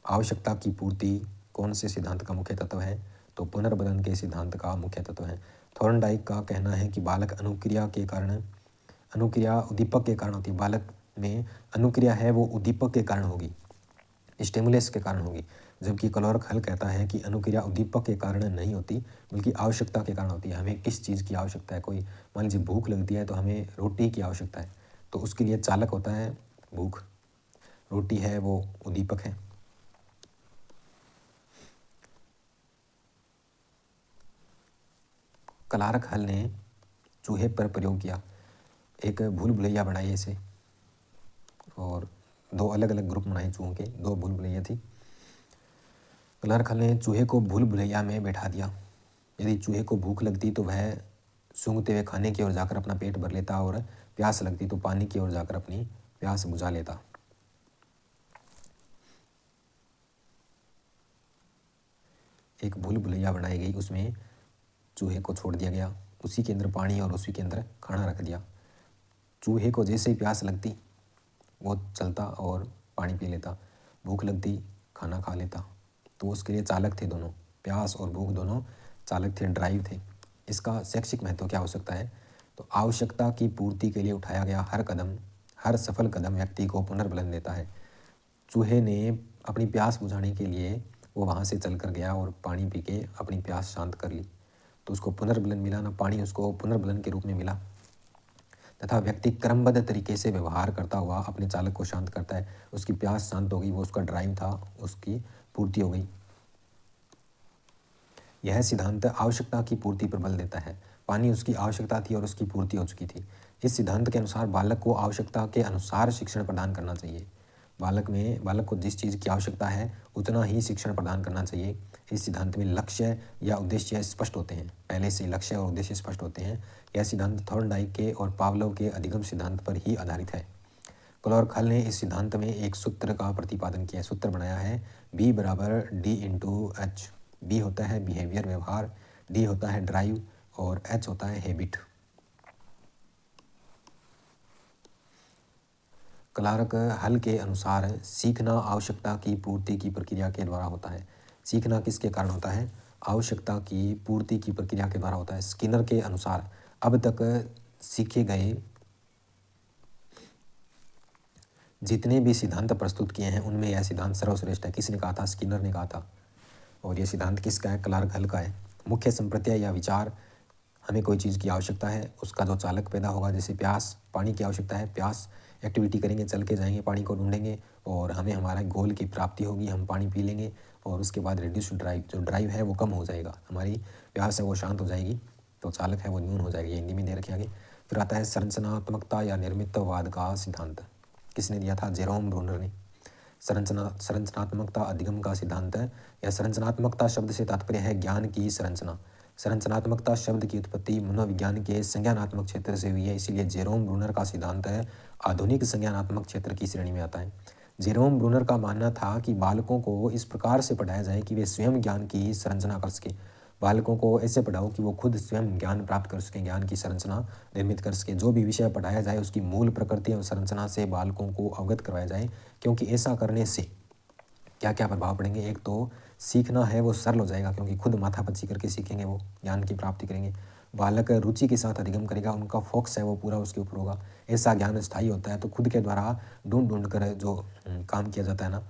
आवश्यकता की पूर्ति कौन से सिद्धांत का मुख्य तत्व है? तो पुनर्बलन के सिद्धांत का मुख्य तत्व है। थॉर्नडाइक का कहना है कि बालक अनुक्रिया उद्दीपक के कारण होती है। बालक में अनुक्रिया है वो उद्दीपक के कारण होगी, स्टिमुलस के कारण होगी, जबकि क्लार्क हल कहता है कि अनुक्रिया उद्दीपक के कारण नहीं होती बल्कि आवश्यकता के कारण होती है। हमें किस चीज़ की आवश्यकता है? कोई मान लीजिए भूख लगती है तो हमें रोटी की आवश्यकता है, तो उसके लिए चालक होता है भूख, रोटी है वो उद्दीपक है। क्लार्क हल ने चूहे पर प्रयोग किया, एक भूल भुलैया बनाई इसे, और दो अलग अलग ग्रुप बनाए चूहों के, दो भूल भुलैया थी। क्लार्क हल ने चूहे को भूल भुलैया में बैठा दिया। यदि चूहे को भूख लगती तो वह सूंघते हुए खाने की ओर जाकर अपना पेट भर लेता, और प्यास लगती तो पानी की ओर जाकर अपनी प्यास बुझा लेता। एक भूल भुलैया बनाई गई, उसमें चूहे को छोड़ दिया गया, उसी के अंदर पानी और उसी के अंदर खाना रख दिया। चूहे को जैसे ही प्यास लगती वो चलता और पानी पी लेता, भूख लगती खाना खा लेता। तो उसके लिए चालक थे दोनों, प्यास और भूख दोनों चालक थे, ड्राइव थे। इसका शैक्षिक महत्व क्या हो सकता है? तो आवश्यकता की पूर्ति के लिए उठाया गया हर सफल कदम व्यक्ति को पुनर्बलन देता है। चूहे ने अपनी प्यास बुझाने के लिए वो वहाँ से चल कर गया और पानी पी के अपनी प्यास शांत कर ली, तो उसको पुनर्बलन मिला ना, पानी उसको पुनर्बलन के रूप में मिला। तथा व्यक्ति क्रमबद्ध तरीके से व्यवहार करता हुआ अपने चालक को शांत करता है, उसकी प्यास शांत हो गई, वो उसका ड्राइव था उसकी पूर्ति हो गई। यह सिद्धांत आवश्यकता की पूर्ति पर बल देता है। पानी उसकी आवश्यकता थी और उसकी पूर्ति हो चुकी थी। इस सिद्धांत के अनुसार बालक को आवश्यकता के अनुसार शिक्षण प्रदान करना चाहिए। बालक को जिस चीज़ की आवश्यकता है उतना ही शिक्षण प्रदान करना चाहिए। इस सिद्धांत में लक्ष्य या उद्देश्य स्पष्ट होते हैं, पहले से लक्ष्य और उद्देश्य स्पष्ट होते हैं। यह सिद्धांत थॉर्नडाइक के और पावलोव के अधिगम सिद्धांत पर ही आधारित है। क्लार्क हल ने इस सिद्धांत में एक सूत्र का प्रतिपादन किया, सूत्र बनाया है B बराबर D/H। B होता है बिहेवियर व्यवहार, D होता है ड्राइव और H होता है हैबिट। क्लार्क हल के अनुसार सीखना आवश्यकता की पूर्ति की प्रक्रिया के द्वारा होता है। सीखना किसके कारण होता है? आवश्यकता की पूर्ति की प्रक्रिया के द्वारा होता है। स्किनर के अनुसार अब तक सीखे गए जितने भी सिद्धांत प्रस्तुत किए हैं उनमें यह सिद्धांत सर्वश्रेष्ठ है। किसने कहा था? स्किनर ने कहा था। और यह सिद्धांत किसका है? क्लार्क हल का है। मुख्य संप्रत्यय या विचार, हमें कोई चीज़ की आवश्यकता है, उसका जो चालक पैदा होगा, जैसे प्यास, पानी की आवश्यकता है, प्यास, एक्टिविटी करेंगे, चल के जाएंगे, पानी को ढूंढेंगे और हमें हमारा गोल की प्राप्ति होगी, हम पानी पी लेंगे और उसके बाद रिड्यूस ड्राइव, जो ड्राइव है वो कम हो जाएगा, हमारी प्यास है वो शांत हो जाएगी, तो चालक है वो न्यून हो जाएगी। हिंदी में दे रखे आगे। फिर आता है संरचनात्मकता या निर्मितवाद का सिद्धांत। किसने दिया था? जेरोम ब्रूनर ने। संरचनात्मकता अधिगम का सिद्धांत है। या संरचनात्मकता शब्द से तात्पर्य है ज्ञान की संरचना। संरचनात्मकता शब्द की उत्पत्ति मनोविज्ञान के संज्ञानात्मक क्षेत्र से हुई है, इसीलिए जेरोम ब्रूनर का सिद्धांत है आधुनिक संज्ञानात्मक क्षेत्र की श्रेणी में आता है। जेरोम ब्रूनर का मानना था कि बालकों को इस प्रकार से पढ़ाया जाए कि वे स्वयं ज्ञान की संरचना कर सके। बालकों को ऐसे पढ़ाओ कि वो खुद स्वयं ज्ञान प्राप्त कर सकें, ज्ञान की संरचना निर्मित कर सकें। जो भी विषय पढ़ाया जाए उसकी मूल प्रकृति और संरचना से बालकों को अवगत करवाया जाए, क्योंकि ऐसा करने से क्या क्या प्रभाव पड़ेंगे? एक तो सीखना है वो सरल हो जाएगा, क्योंकि खुद माथापच्ची करके सीखेंगे, वो ज्ञान की प्राप्ति करेंगे। बालक रुचि के साथ अधिगम करेगा, उनका फोकस है वो पूरा उसके ऊपर होगा। ऐसा ज्ञान स्थायी होता है, तो खुद के द्वारा ढूंढ कर जो काम किया जाता है ना,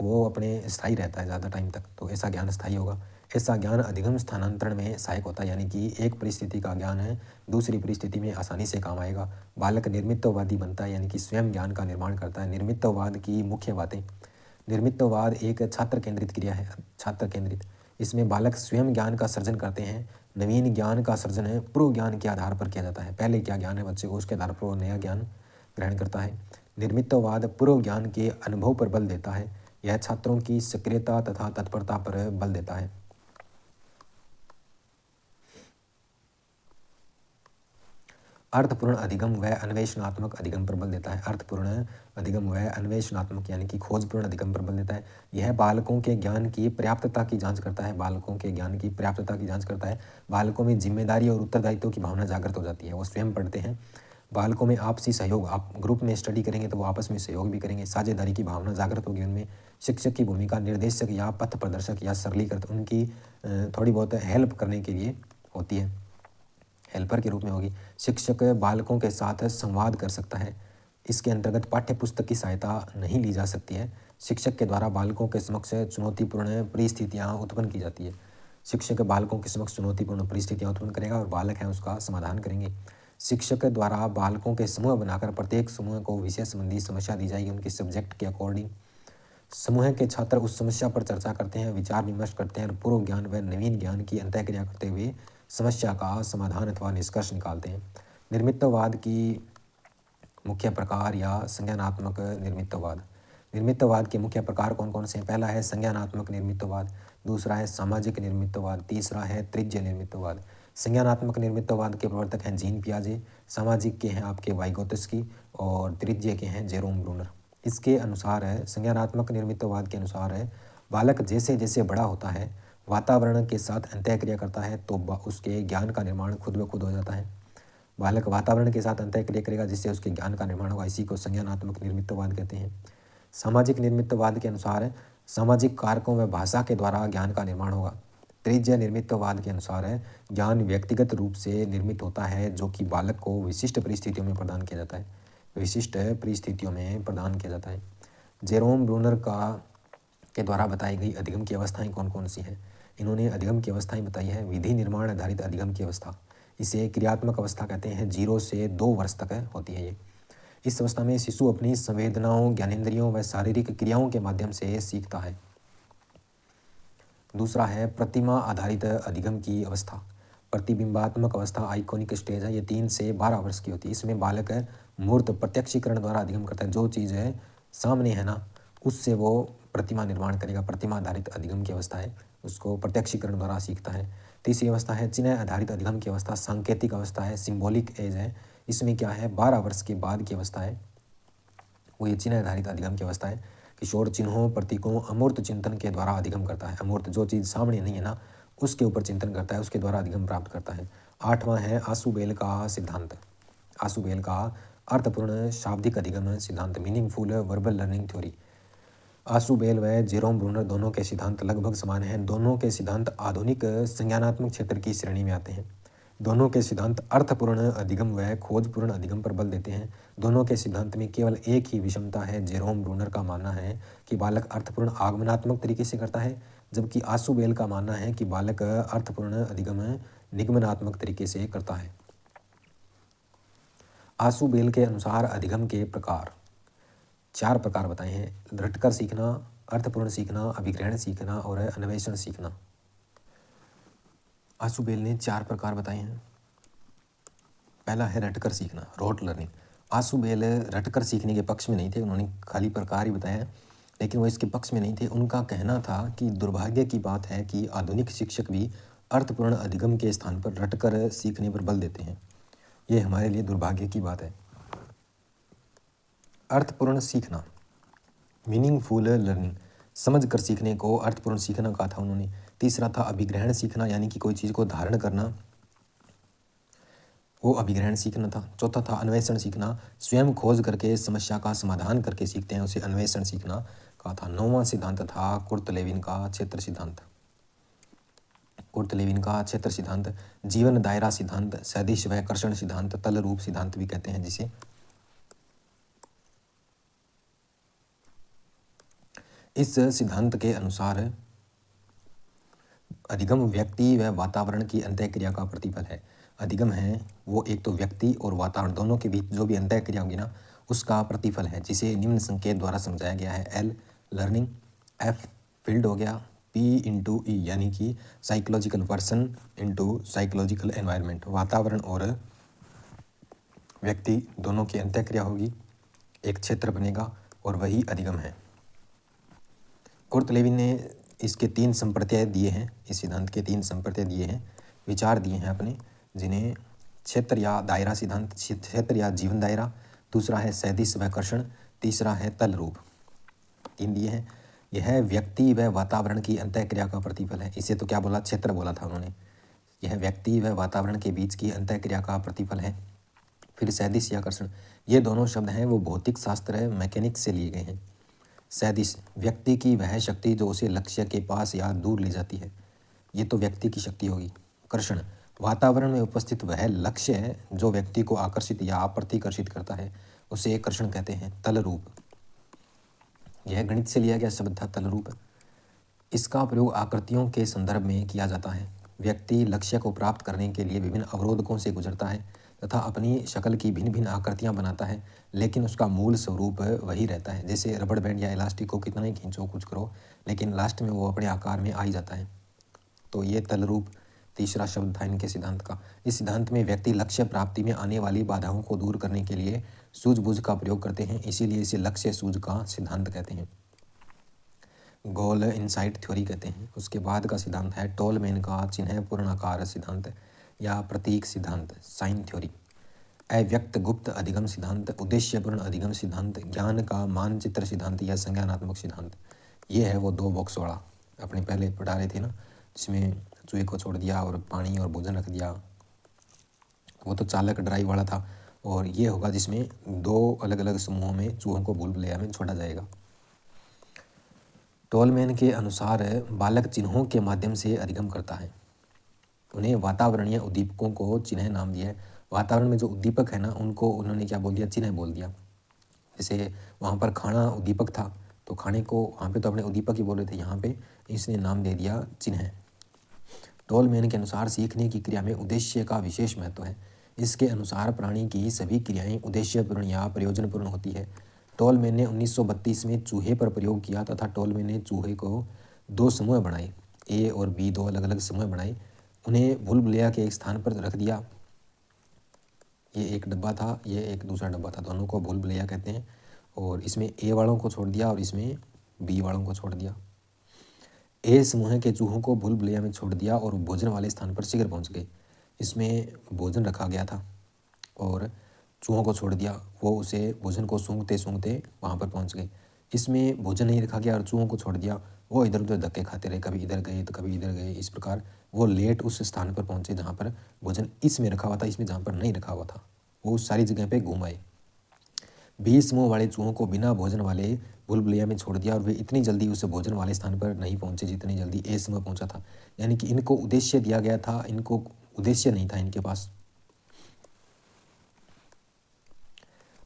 वो अपने स्थायी रहता है ज़्यादा टाइम तक, तो ऐसा ज्ञान स्थायी होगा। ऐसा ज्ञान अधिगम स्थानांतरण में सहायक होता है, यानी कि एक परिस्थिति का ज्ञान है दूसरी परिस्थिति में आसानी से काम आएगा। बालक निर्मितवादी बनता है, यानी कि स्वयं ज्ञान का निर्माण करता है। निर्मितवाद की मुख्य बातें। निर्मितवाद एक छात्र केंद्रित क्रिया है, छात्र केंद्रित। इसमें बालक स्वयं ज्ञान का सृजन करते हैं। नवीन ज्ञान का सृजन है पूर्व ज्ञान के आधार पर किया जाता है। पहले क्या ज्ञान है बच्चे को, उसके आधार पर वो नया ज्ञान ग्रहण करता है। निर्मितवाद पूर्व ज्ञान के अनुभव पर बल देता है। यह छात्रों की सक्रियता तथा तत्परता पर बल देता है। अर्थपूर्ण अधिगम व अन्वेषणात्मक अधिगम पर बल देता है। अर्थपूर्ण अधिगम व अन्वेषणात्मक यानी कि खोजपूर्ण अधिगम पर बल देता है। यह बालकों के ज्ञान की पर्याप्तता की जांच करता है। बालकों के ज्ञान की पर्याप्तता की जांच करता है। बालकों में जिम्मेदारी और उत्तरदायित्व की भावना जागृत हो जाती है, वो स्वयं पढ़ते हैं। बालकों में आपसी सहयोग, आप ग्रुप में स्टडी करेंगे तो वो आपस में सहयोग भी करेंगे। साझेदारी की भावना जागृत होगी उनमें। शिक्षक की भूमिका निर्देशक या पथ प्रदर्शक या सरलीकृत, उनकी थोड़ी बहुत हेल्प करने के लिए होती है, हेल्पर के रूप में होगी। शिक्षक बालकों के साथ संवाद कर सकता है। इसके अंतर्गत पाठ्य पुस्तक की सहायता नहीं ली जा सकती है। शिक्षक के द्वारा बालकों के समक्ष चुनौतीपूर्ण परिस्थितियाँ उत्पन्न की जाती है। शिक्षक बालकों के समक्ष चुनौतीपूर्ण परिस्थितियाँ उत्पन्न करेगा और बालक हैं उसका समाधान करेंगे। शिक्षक द्वारा बालकों के समूह बनाकर प्रत्येक समूह को विषय संबंधी समस्या दी जाएगी उनके सब्जेक्ट के अकॉर्डिंग। समूह के छात्र उस समस्या पर चर्चा करते हैं, विचार विमर्श करते हैं और पूर्व ज्ञान व नवीन ज्ञान की अंतःक्रिया करते हुए समस्या का समाधान अथवा निष्कर्ष निकालते हैं। निर्मितवाद की मुख्य प्रकार या संज्ञानात्मक निर्मितवाद। निर्मितवाद के मुख्य प्रकार कौन कौन से हैं? पहला है संज्ञानात्मक निर्मितवाद, दूसरा है सामाजिक निर्मितवाद, तीसरा है त्रिज्य निर्मितवाद। संज्ञानात्मक निर्मितवाद के प्रवर्तक हैं जीन पियाजे, सामाजिक के हैं आपके वाइगोत्स्की और त्रिज्य के हैं जेरोम ब्रूनर। इसके अनुसार है, संज्ञानात्मक निर्मितवाद के अनुसार है, बालक जैसे जैसे बड़ा होता है, वातावरण के साथ अंतःक्रिया करता है तो उसके ज्ञान का निर्माण खुद ब खुद हो जाता है। बालक वातावरण के साथ अंतःक्रिया करेगा जिससे उसके ज्ञान का निर्माण होगा, इसी को संज्ञानात्मक निर्मितवाद कहते हैं। सामाजिक निर्मितवाद के अनुसार है, सामाजिक कारकों व भाषा के द्वारा ज्ञान का निर्माण होगा। त्रिज्य निर्मितवाद के अनुसार है, ज्ञान व्यक्तिगत रूप से निर्मित होता है जो कि बालक को विशिष्ट परिस्थितियों में प्रदान किया जाता है, विशिष्ट परिस्थितियों में प्रदान किया जाता है। जेरोम ब्रूनर के द्वारा बताई गई अधिगम की अवस्थाएं कौन कौन सी हैं? इन्होंने अधिगम की अवस्थाएं बताई है। विधि निर्माण आधारित अधिगम की अवस्था, इसे क्रियात्मक अवस्था कहते हैं। 0 से 2 वर्ष तक होती है ये। इस अवस्था में शिशु अपनी संवेदनाओं, ज्ञानेंद्रियों व शारीरिक क्रियाओं के माध्यम से सीखता है। दूसरा है प्रतिमा आधारित अधिगम की अवस्था। प्रतिबिंबात्मक अवस्था आइकॉनिक स्टेज है, ये 3 से 12 वर्ष की होती है। इसमें बालक मूर्त प्रत्यक्षीकरण द्वारा अधिगम करता है, जो चीज़ है सामने है ना उससे वो प्रतिमा निर्माण करेगा। प्रतिमा आधारित अधिगम की अवस्था है, उसको प्रत्यक्षीकरण द्वारा सीखता है। तीसरी अवस्था है चिन्ह आधारित अधिगम की अवस्था, सांकेतिक अवस्था है, सिंबॉलिक एज है। इसमें क्या है 12 वर्ष के बाद की अवस्था है। वो ये चिन्ह आधारित अधिगम की अवस्था है। किशोर चिन्हों प्रतीकों अमूर्त चिंतन के द्वारा अधिगम करता है। अमूर्त जो चीज़ सामने नहीं है ना, उसके ऊपर चिंतन करता है, उसके द्वारा अधिगम प्राप्त करता है। 8वां है आशुबेल का सिद्धांत। आशुबेल का अर्थपूर्ण शाब्दिक अधिगम सिद्धांत, मीनिंगफुल वर्बल लर्निंग थ्योरी। आशुबेल व जेरोम ब्रूनर दोनों के सिद्धांत लगभग समान हैं। दोनों के सिद्धांत आधुनिक संज्ञानात्मक क्षेत्र की श्रेणी में आते हैं। दोनों के सिद्धांत अर्थपूर्ण अधिगम व खोजपूर्ण अधिगम पर बल देते हैं। दोनों के सिद्धांत में केवल एक ही विषमता है। जेरोम ब्रूनर का मानना है कि बालक अर्थपूर्ण आगमनात्मक तरीके से करता है, जबकि आशुबेल का मानना है कि बालक अर्थपूर्ण अधिगम निगमनात्मक तरीके से करता है। आशुबेल के अनुसार अधिगम के प्रकार 4 प्रकार बताए हैं: रटकर सीखना, अर्थपूर्ण सीखना, अभिग्रहण सीखना और अन्वेषण सीखना। आशुबेल ने 4 प्रकार बताए हैं। पहला है रटकर सीखना, रोट लर्निंग। आशुबेल रटकर सीखने के पक्ष में नहीं थे, उन्होंने खाली प्रकार ही बताया, लेकिन वो इसके पक्ष में नहीं थे। उनका कहना था कि दुर्भाग्य की बात है कि आधुनिक शिक्षक भी अर्थपूर्ण अधिगम के स्थान पर रटकर सीखने पर बल देते हैं। ये हमारे लिए दुर्भाग्य की बात है। अर्थपूर्ण सीखना, मीनिंगफुल लर्निंग, समझ कर सीखने को अर्थपूर्ण सीखना कहा था उन्होंने। तीसरा था अभिग्रहण सीखना, यानी कि कोई चीज़ को धारण करना, वो अभिग्रहण सीखना था। चौथा था अन्वेषण सीखना, स्वयं खोज करके समस्या का समाधान करके सीखते हैं, उसे अन्वेषण सीखना कहा था। 9वां सिद्धांत था कुर्तलेविन का क्षेत्र सिद्धांत। कुर्तलेविन का क्षेत्र सिद्धांत, जीवन दायरा सिद्धांत, सदिश व कर्षण सिद्धांत, तल रूप सिद्धांत भी कहते हैं जिसे। इस सिद्धांत के अनुसार अधिगम व्यक्ति व वातावरण की अंतःक्रिया का प्रतिफल है। अधिगम है वो एक तो व्यक्ति और वातावरण दोनों के बीच जो भी अंतःक्रिया होगी ना, उसका प्रतिफल है, जिसे निम्न संकेत द्वारा समझाया गया है। एल लर्निंग, एफ फील्ड हो गया, पी इंटू ई यानी कि psychological person into psychological environment, वातावरण और व्यक्ति दोनों की अंतःक्रिया होगी, एक क्षेत्र बनेगा और वही अधिगम है। कुर्तलेविन ने इसके 3 संप्रत्यय दिए हैं, इस सिद्धांत के 3 संप्रत्यय दिए हैं, विचार दिए हैं अपने, जिन्हें क्षेत्र या दायरा सिद्धांत, क्षेत्र या जीवन दायरा, दूसरा है सैदिश व कर्षण, तीसरा है तल रूप, 3 दिए हैं। यह व्यक्ति व वातावरण की अंतःक्रिया का प्रतिफल है। इसे तो क्या बोला, क्षेत्र बोला था उन्होंने। यह व्यक्ति व वातावरण के बीच की अंतःक्रिया का प्रतिफल है। फिर सैदिश या कर्षण, ये दोनों शब्द हैं वो भौतिक शास्त्र मैकेनिक्स से लिए गए हैं। सैदिश, व्यक्ति की वह शक्ति जो उसे लक्ष्य के पास या दूर ले जाती है, ये तो व्यक्ति की शक्ति होगी। कर्षण, वातावरण में उपस्थित वह लक्ष्य है जो व्यक्ति को आकर्षित या प्रतिकर्षित करता है, उसे कर्षण कहते हैं। तल रूप, यह गणित से लिया गया शब्द था, तल रूप। इसका प्रयोग आकृतियों के संदर्भ में किया जाता है। व्यक्ति लक्ष्य को प्राप्त करने के लिए विभिन्न अवरोधकों से गुजरता है तथा अपनी शक्ल की भिन्न भिन्न आकृतियां बनाता है, लेकिन उसका मूल स्वरूप वही रहता है। जैसे रबड़ बैंड या इलास्टिक को कितना ही खींचो कुछ करो, लेकिन लास्ट में वो अपने आकार में आ ही जाता है। तो ये तल रूप तीसरा शब्द था इनके सिद्धांत का। इस सिद्धांत में व्यक्ति लक्ष्य प्राप्ति में आने वाली बाधाओं को दूर करने के लिए सूझबूझ का प्रयोग करते हैं, इसीलिए इसे लक्ष्य सूझ का सिद्धांत कहते हैं, गोल इनसाइट थ्योरी कहते हैं। उसके बाद का सिद्धांत है टोलमैन का चिन्ह पूर्णाकार सिद्धांत या प्रतीक सिद्धांत, साइन थ्योरी। अव्यक्त गुप्त अधिगम सिद्धांत, उद्देश्यपूर्ण अधिगम सिद्धांत, ज्ञान का मानचित्र सिद्धांत या संज्ञानात्मक सिद्धांत। ये है वो 2 बॉक्स वाला, अपने पहले पढ़ा रहे थे ना, जिसमें चूहे को छोड़ दिया और पानी और भोजन रख दिया, वो तो चालक ड्राइव वाला था। और ये होगा जिसमें 2 अलग अलग समूहों में चूहों को भूल भुलैया में छोड़ा जाएगा। टोलमैन के अनुसार बालक चिन्हों के माध्यम से अधिगम करता है। उन्हें वातावरणीय उद्दीपकों को चिन्ह नाम दिया है। वातावरण में जो उद्दीपक है ना, उनको उन्होंने क्या बोल दिया, चिन्ह बोल दिया। जैसे वहाँ पर खाना उद्दीपक था, तो खाने को वहाँ पे तो अपने उद्दीपक ही बोल रहे थे, यहाँ पे इसने नाम दे दिया चिन्ह। टोलमैन के अनुसार सीखने की क्रिया में उद्देश्य का विशेष महत्व है। इसके अनुसार प्राणी की सभी क्रियाएं उद्देश्यपूर्ण या प्रयोजनपूर्ण होती है। टोलमैन ने 1932 में चूहे पर प्रयोग किया तथा टोलमैन ने चूहे को 2 समूह बनाए, ए और बी, 2 अलग अलग समूह बनाए, उन्हें भूल भुलैया के एक स्थान पर रख दिया। ये एक डब्बा था, ये एक दूसरा डब्बा था, दोनों को भूल भुलैया कहते हैं। और इसमें ए वालों को छोड़ दिया और इसमें बी वालों को छोड़ दिया। ए समूह के चूहों को भूल भुलैया में छोड़ दिया और भोजन वाले स्थान पर शीघ्र पहुंच गए। इसमें भोजन रखा गया था और चूहों को छोड़ दिया, वो उसे भोजन को सूंघते सूंघते वहाँ पर पहुँच गए। इसमें भोजन नहीं रखा गया और चूहों को छोड़ दिया, वो इधर उधर धक्के खाते रहे, कभी इधर गए तो कभी इधर गए। इस प्रकार वो लेट उस स्थान पर पहुँचे जहाँ पर भोजन इसमें रखा हुआ था, इसमें जहाँ पर नहीं रखा हुआ था। वो उस सारी जगह पे घूम आए। 20 मुँह वाले चूहों को बिना भोजन वाले भूलभुलैया में छोड़ दिया और वे इतनी जल्दी उस भोजन वाले स्थान पर नहीं पहुँचे जितनी जल्दी ए समूह पहुँचा था। यानी कि इनको उद्देश्य दिया गया था, इनको उद्देश्य नहीं था इनके पास।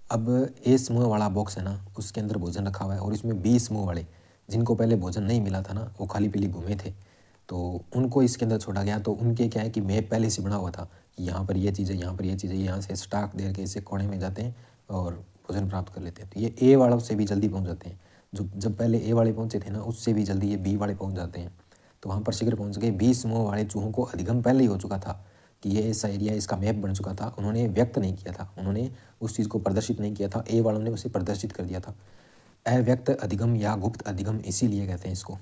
अब ए समूह वाला बॉक्स है ना, उसके अंदर भोजन रखा हुआ है और इसमें 20 मुँह वाले जिनको पहले भोजन नहीं मिला था ना, वो खाली पीली घूमे थे, तो उनको इसके अंदर छोड़ा गया। तो उनके क्या है कि मैप पहले से बना हुआ था कि यहाँ पर ये चीज़ है, यहाँ पर ये चीज़ है, यहाँ से स्टाक दे के इसे कोने में जाते हैं और भोजन प्राप्त कर लेते हैं। तो ये ए वालों से भी जल्दी पहुँच जाते हैं। जो जब पहले ए वाले पहुँचे थे ना, उससे भी जल्दी ये बी वाले पहुँच जाते हैं। तो वहाँ पर शीघ्र पहुँच गए। 20 मुँह वाले चूहों को अधिगम पहले ही हो चुका था कि ये ऐसा एरिया, इसका मैप बन चुका था। उन्होंने व्यक्त नहीं किया था, उन्होंने उस चीज़ को प्रदर्शित नहीं किया था, ए वालों ने उसे प्रदर्शित कर दिया था। अव्यक्त अधिगम या गुप्त अधिगम इसीलिए कहते हैं इसको।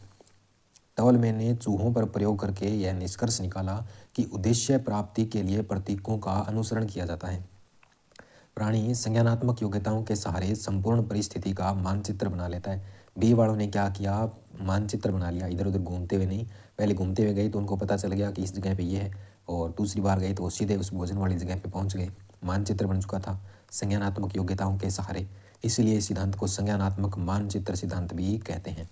टॉलमे ने चूहों पर प्रयोग करके यह निष्कर्ष निकाला कि उद्देश्य प्राप्ति के लिए प्रतीकों का अनुसरण किया जाता है। प्राणी संज्ञानात्मक योग्यताओं के सहारे संपूर्ण परिस्थिति का मानचित्र बना लेता है। बी वालों ने क्या किया, मानचित्र बना लिया, इधर उधर घूमते हुए नहीं। पहले घूमते हुए गए तो उनको पता चल गया कि इस जगह पे ये है, और दूसरी बार गए तो वो सीधे उस भोजन वाली जगह पे पहुंच गए। मानचित्र बन चुका था संज्ञानात्मक योग्यताओं के सहारे, इसलिए इस सिद्धांत को संज्ञानात्मक मानचित्र सिद्धांत भी कहते हैं।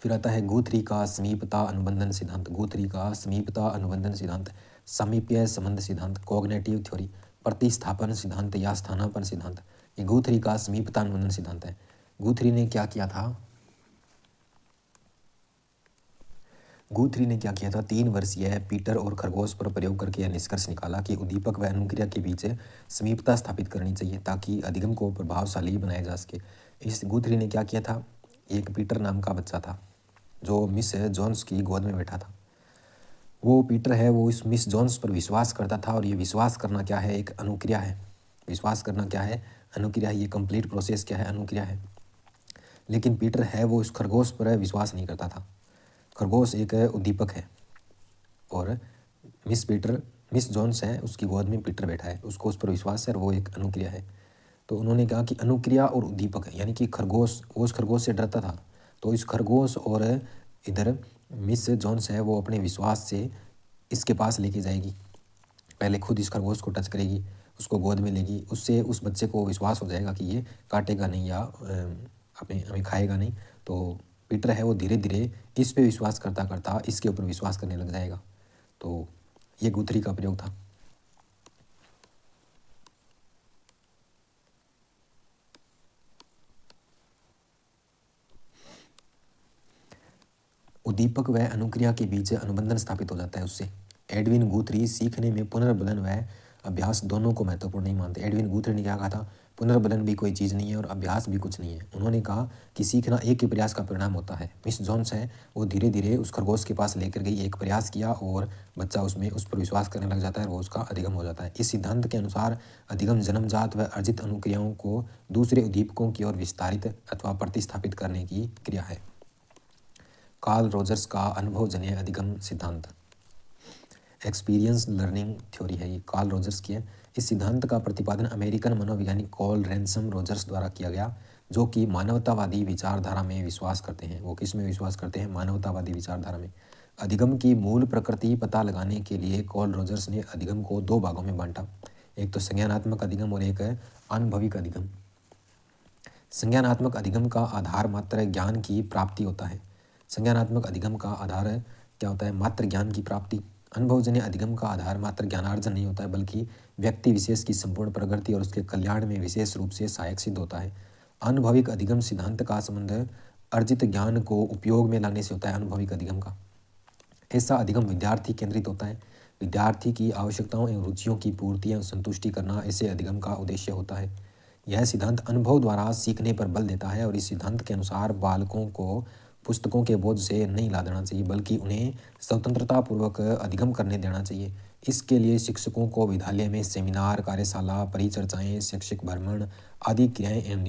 फिर आता है गुथरी का समीपता अनुबंधन सिद्धांत। गुथरी का समीपता अनुबंधन सिद्धांत, समीप्य संबंध सिद्धांत, कॉग्निटिव थ्योरी, प्रतिस्थापन सिद्धांत या स्थानापन्न सिद्धांत, ये गुथरी का समीपता अनुबंधन सिद्धांत है। गुथरी ने क्या किया था, गुथरी ने क्या किया था, 3 वर्षीय पीटर और खरगोश पर प्रयोग करके यह निष्कर्ष निकाला कि उद्दीपक व अनुक्रिया के बीच समीपता स्थापित करनी चाहिए ताकि अधिगम को प्रभावशाली बनाया जा सके। इस गुथरी ने क्या किया था, एक पीटर नाम का बच्चा था जो मिस जॉन्स की गोद में बैठा था। वो पीटर है, वो इस मिस जॉन्स पर विश्वास करता था, और ये विश्वास करना क्या है, एक अनुक्रिया है। विश्वास करना क्या है, अनुक्रिया है। ये कंप्लीट प्रोसेस क्या है, अनुक्रिया है। लेकिन पीटर है वो उस खरगोश पर विश्वास नहीं करता था। खरगोश एक उद्दीपक है और मिस जॉन्स है, उसकी गोद में पीटर बैठा है, उसको उस पर विश्वास है और वो एक अनुक्रिया है। तो उन्होंने कहा कि अनुक्रिया और उद्दीपक है, यानी कि खरगोश, वो उस खरगोश से डरता था, तो इस खरगोश और इधर मिस जॉन्स है वो अपने विश्वास से इसके पास लेके जाएगी। पहले खुद इस खरगोश को टच करेगी, उसको गोद में लेगी, उससे उस बच्चे को विश्वास हो जाएगा कि ये काटेगा नहीं या हमें खाएगा नहीं। तो पीटर है वो धीरे धीरे इस पे विश्वास करता करता इसके ऊपर विश्वास करने लग जाएगा। तो ये गुथरी का प्रयोग था। उद्दीपक व अनुक्रिया के बीच अनुबंधन स्थापित हो जाता है उससे। एडविन गुथरी सीखने में पुनर्बलन व अभ्यास दोनों को महत्वपूर्ण नहीं मानते। एडविन गुथरी ने क्या कहा था, पुनर्बलन भी कोई चीज़ नहीं है और अभ्यास भी कुछ नहीं है। उन्होंने कहा कि सीखना एक ही प्रयास का परिणाम होता है। मिस जॉन्स है वो धीरे धीरे उस खरगोश के पास लेकर गई, एक प्रयास किया और बच्चा उसमें उस पर विश्वास करने लग जाता है और वो उसका अधिगम हो जाता है। इस सिद्धांत के अनुसार अधिगम जन्मजात व अर्जित अनुक्रियाओं को दूसरे उद्दीपकों की ओर विस्तारित अथवा प्रतिस्थापित करने की क्रिया है। कार्ल रोजर्स का अनुभवजन्य अधिगम सिद्धांत, एक्सपीरियंस लर्निंग थ्योरी है, ये कार्ल रोजर्स की है। इस सिद्धांत का प्रतिपादन अमेरिकन मनोवैज्ञानिक कॉल रैनसम रोजर्स द्वारा किया गया, जो कि मानवतावादी विचारधारा में विश्वास करते हैं। वो किस में विश्वास करते हैं, मानवतावादी विचारधारा में। अधिगम की मूल प्रकृति पता लगाने के लिए कॉल रोजर्स ने अधिगम को 2 भागों में बांटा, एक तो संज्ञानात्मक अधिगम और एक अनुभविक अधिगम। संज्ञानात्मक अधिगम का आधार मात्र ज्ञान की प्राप्ति होता है। संज्ञानात्मक अधिगम का आधार क्या होता है, मात्र ज्ञान की प्राप्ति। अनुभवजन्य अधिगम का आधार मात्र ज्ञानार्जन नहीं होता है, बल्कि व्यक्ति विशेष की संपूर्ण प्रगति और उसके कल्याण में विशेष रूप से सहायक सिद्ध होता है। अनुभविक अधिगम सिद्धांत का संबंध अर्जित ज्ञान को उपयोग में लाने से होता है। अनुभविक अधिगम का ऐसा अधिगम विद्यार्थी केंद्रित होता है। विद्यार्थी की आवश्यकताओं एवं रुचियों की पूर्ति एवं संतुष्टि करना ऐसे अधिगम का उद्देश्य होता है। यह सिद्धांत अनुभव द्वारा सीखने पर बल देता है और इस सिद्धांत के अनुसार बालकों को पुस्तकों के बोझ से नहीं लादना चाहिए, बल्कि उन्हें स्वतंत्रतापूर्वक अधिगम करने देना चाहिए। इसके लिए शिक्षकों को विद्यालय में सेमिनार, कार्यशाला, परिचर्चाएं, शैक्षिक भ्रमण आदि क्रियाएं एवं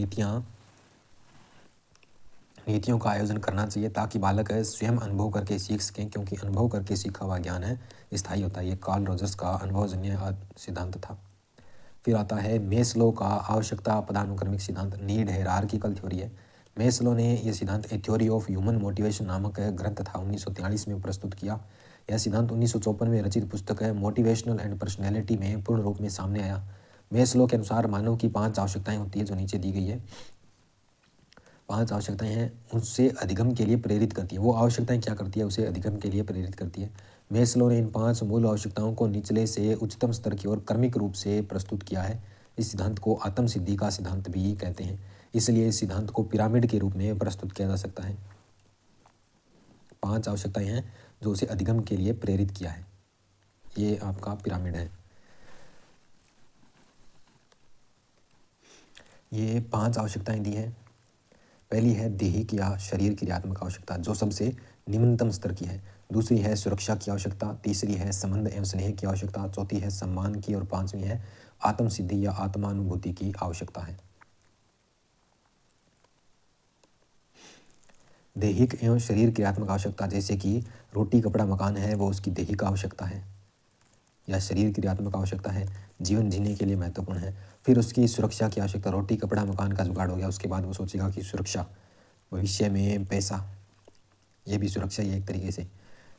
नीतियों का आयोजन करना चाहिए, ताकि बालक स्वयं अनुभव करके सीख सकें, क्योंकि अनुभव करके सीखा हुआ ज्ञान है स्थायी होता है। ये कार्ल रोजर्स का अनुभवजन्य सिद्धांत था। फिर आता है मेस्लो का आवश्यकता पदानुक्रमिक सिद्धांत, नीड हायरार्किकल थ्योरी है। मेस्लो ने यह सिद्धांत ए थ्योरी ऑफ ह्यूमन मोटिवेशन नामक ग्रंथ था 1943 में प्रस्तुत किया। यह सिद्धांत 1954 में रचित पुस्तक है मोटिवेशनल एंड पर्सनैलिटी में पूर्ण रूप में सामने आया। मेस्लो के अनुसार मानव की 5 आवश्यकताएं होती है जो नीचे दी गई है। 5 आवश्यकताएं हैं, उससे अधिगम के लिए प्रेरित करती है। वो आवश्यकताएं क्या करती है? उसे अधिगम के लिए प्रेरित करती है। मेस्लो ने इन 5 मूल आवश्यकताओं को निचले से उच्चतम स्तर की ओर क्रमिक रूप से प्रस्तुत किया है। इस सिद्धांत को आत्म सिद्धि का सिद्धांत भी कहते हैं, इसलिए इस सिद्धांत को पिरामिड के रूप में प्रस्तुत किया जा सकता है। 5 आवश्यकताएं हैं जो उसे अधिगम के लिए प्रेरित किया है। ये आपका पिरामिड है। ये 5 आवश्यकताएं दी है। पहली है दैहिक या शरीर क्रियात्मक आवश्यकता जो सबसे निम्नतम स्तर की है। दूसरी है सुरक्षा की आवश्यकता। तीसरी है संबंध एवं स्नेह की आवश्यकता। चौथी है सम्मान की। और 5वीं है आत्म सिद्धि या आत्मानुभूति की आवश्यकता है। दैहिक एवं शरीर क्रियात्मक आवश्यकता जैसे कि रोटी कपड़ा मकान है, वो उसकी दैहिक आवश्यकता है या शरीर क्रियात्मक आवश्यकता है, जीवन जीने के लिए महत्वपूर्ण है। फिर उसकी सुरक्षा की आवश्यकता, रोटी कपड़ा मकान का जुगाड़ हो गया, उसके बाद वो सोचेगा कि सुरक्षा, भविष्य में पैसा, ये भी सुरक्षा ही है एक तरीके से।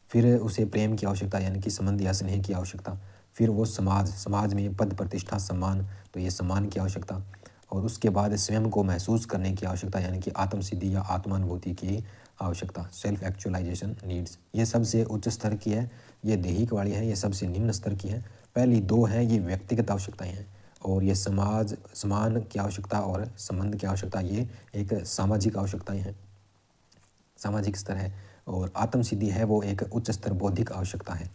फिर उसे प्रेम की आवश्यकता यानी कि संबंध या स्नेह की आवश्यकता। फिर वो समाज में पद प्रतिष्ठा सम्मान, तो ये सम्मान की आवश्यकता। और उसके बाद स्वयं को महसूस करने की आवश्यकता यानी कि आत्म सिद्धि या आत्मानुभूति की आवश्यकता, सेल्फ एक्चुअलाइजेशन नीड्स। ये सबसे उच्च स्तर की है, ये दैहिक वाली है, ये सबसे निम्न स्तर की है। पहली 2 हैं ये व्यक्तिगत आवश्यकताएं हैं, और ये समान की आवश्यकता और संबंध की आवश्यकता ये एक सामाजिक आवश्यकताएं हैं, सामाजिक स्तर है। और आत्म सिद्धि है वो एक उच्च स्तर बौद्धिक आवश्यकता है।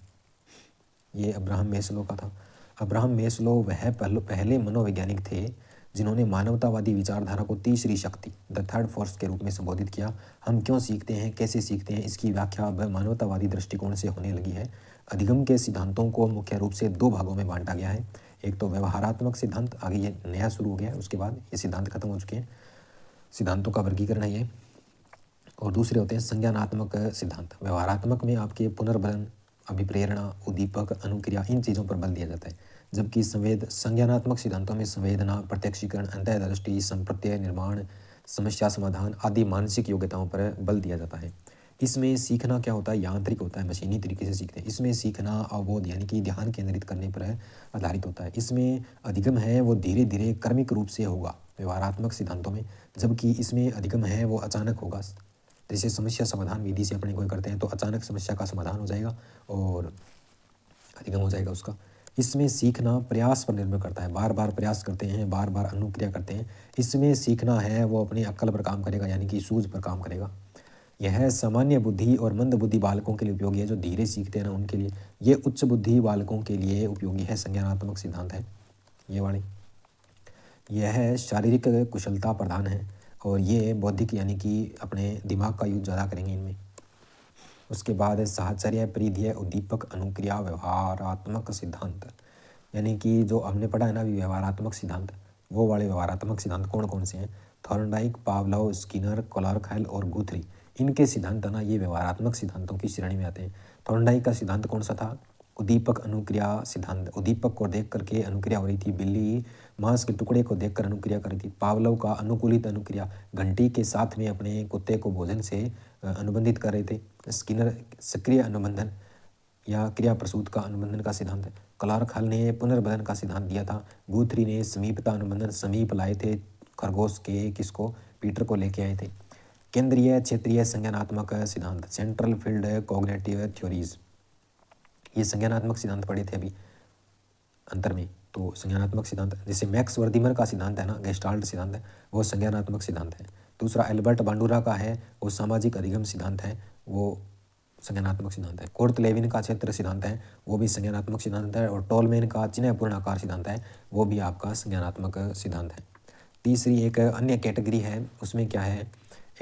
ये अब्राहम मेस्लो का था। अब्राहम मेस्लो वह पहले मनोवैज्ञानिक थे जिन्होंने मानवतावादी विचारधारा को तीसरी शक्ति, द थर्ड फोर्स के रूप में संबोधित किया। हम क्यों सीखते हैं, कैसे सीखते हैं, इसकी व्याख्या अब मानवतावादी दृष्टिकोण से होने लगी है। अधिगम के सिद्धांतों को मुख्य रूप से 2 भागों में बांटा गया है। एक तो व्यवहारात्मक सिद्धांत, आगे ये नया शुरू हो गया है, उसके बाद ये सिद्धांत खत्म हो चुके हैं, सिद्धांतों का वर्गीकरण है ये। और दूसरे होते हैं संज्ञानात्मक सिद्धांत। व्यवहारात्मक में आपके पुनर्बलन, अभिप्रेरणा, उद्दीपक, अनुक्रिया, इन चीज़ों पर बल दिया जाता है, जबकि संज्ञानात्मक सिद्धांतों में संवेदना, प्रत्यक्षीकरण, अंतर्दृष्टि, संप्रत्यय, निर्माण, समस्या समाधान आदि मानसिक योग्यताओं पर बल दिया जाता है। इसमें सीखना क्या होता है? यांत्रिक होता है, मशीनी तरीके से सीखते हैं। इसमें सीखना अवबोध यानी कि ध्यान केंद्रित करने पर आधारित होता है। इसमें अधिगम है वो धीरे धीरे क्रमिक रूप से होगा व्यवहारात्मक सिद्धांतों में, जबकि इसमें अधिगम है वो अचानक होगा। जैसे समस्या समाधान विधि से अपने कोई करते हैं तो अचानक समस्या का समाधान हो जाएगा और अधिगम हो जाएगा उसका। इसमें सीखना प्रयास पर निर्भर करता है, बार बार प्रयास करते हैं, बार बार अनुक्रिया करते हैं। इसमें सीखना है वो अपनी अक्ल पर काम करेगा यानी कि सूझ पर काम करेगा। यह सामान्य बुद्धि और मंद बुद्धि बालकों के लिए उपयोगी है, जो धीरे सीखते हैं ना उनके लिए। ये उच्च बुद्धि बालकों के लिए उपयोगी है, संज्ञानात्मक सिद्धांत है ये वाली। यह शारीरिक कुशलता प्रधान है और ये बौद्धिक यानी कि अपने दिमाग का यूज ज़्यादा करेंगे इनमें। उसके बाद है साहचर्य, परिधीय, उद्दीपक, अनुक्रिया, व्यवहारात्मक सिद्धांत। यानी कि जो हमने पढ़ा है ना अभी व्यवहारात्मक सिद्धांत, वो वाले व्यवहारात्मक सिद्धांत कौन कौन से हैं? थॉर्नडाइक, पावलोव, स्किनर, क्लार्क-हॉल और गुथरी, इनके सिद्धांत ना ये व्यवहारात्मक सिद्धांतों की श्रेणी में आते हैं। थॉर्नडाइक का सिद्धांत कौन सा था? उद्दीपक अनुक्रिया सिद्धांत। उद्दीपक को देख करके अनुक्रिया हो रही थी, बिल्ली मांस के टुकड़े को देखकर अनुक्रिया कर रही थी। पावलोव का अनुकूलित अनुक्रिया, घंटी के साथ में अपने कुत्ते को भोजन से अनुबंधित कर रहे थे। स्किनर सक्रिय अनुबंधन या क्रिया प्रसूत का अनुबंधन का सिद्धांत है। क्लार्क-हॉल ने पुनर्बंधन का सिद्धांत दिया था। गुथरी ने समीपता अनुबंधन, समीप लाए थे खरगोश के, किसको? पीटर को लेके आए थे। केंद्रीय क्षेत्रीय संज्ञानात्मक सिद्धांत, सेंट्रल फील्ड कॉग्निटिव थ्योरीज, ये संज्ञानात्मक सिद्धांत पढ़े थे अभी अंतर में। तो संज्ञानात्मक सिद्धांत जैसे मैक्स वर्दीमर का सिद्धांत है ना, गेस्टाल्ट सिद्धांत है, वो संज्ञानात्मक सिद्धांत है। दूसरा एल्बर्ट बांडुरा का है वो सामाजिक अधिगम सिद्धांत है, वो संज्ञानात्मक सिद्धांत है। कोर्ट लेविन का क्षेत्र सिद्धांत है, वो भी संज्ञानात्मक सिद्धांत है। और टोलमेन का चिन्ह पूर्णाकार सिद्धांत है, वो भी आपका संज्ञानात्मक सिद्धांत है। तीसरी एक अन्य कैटेगरी है, उसमें क्या है?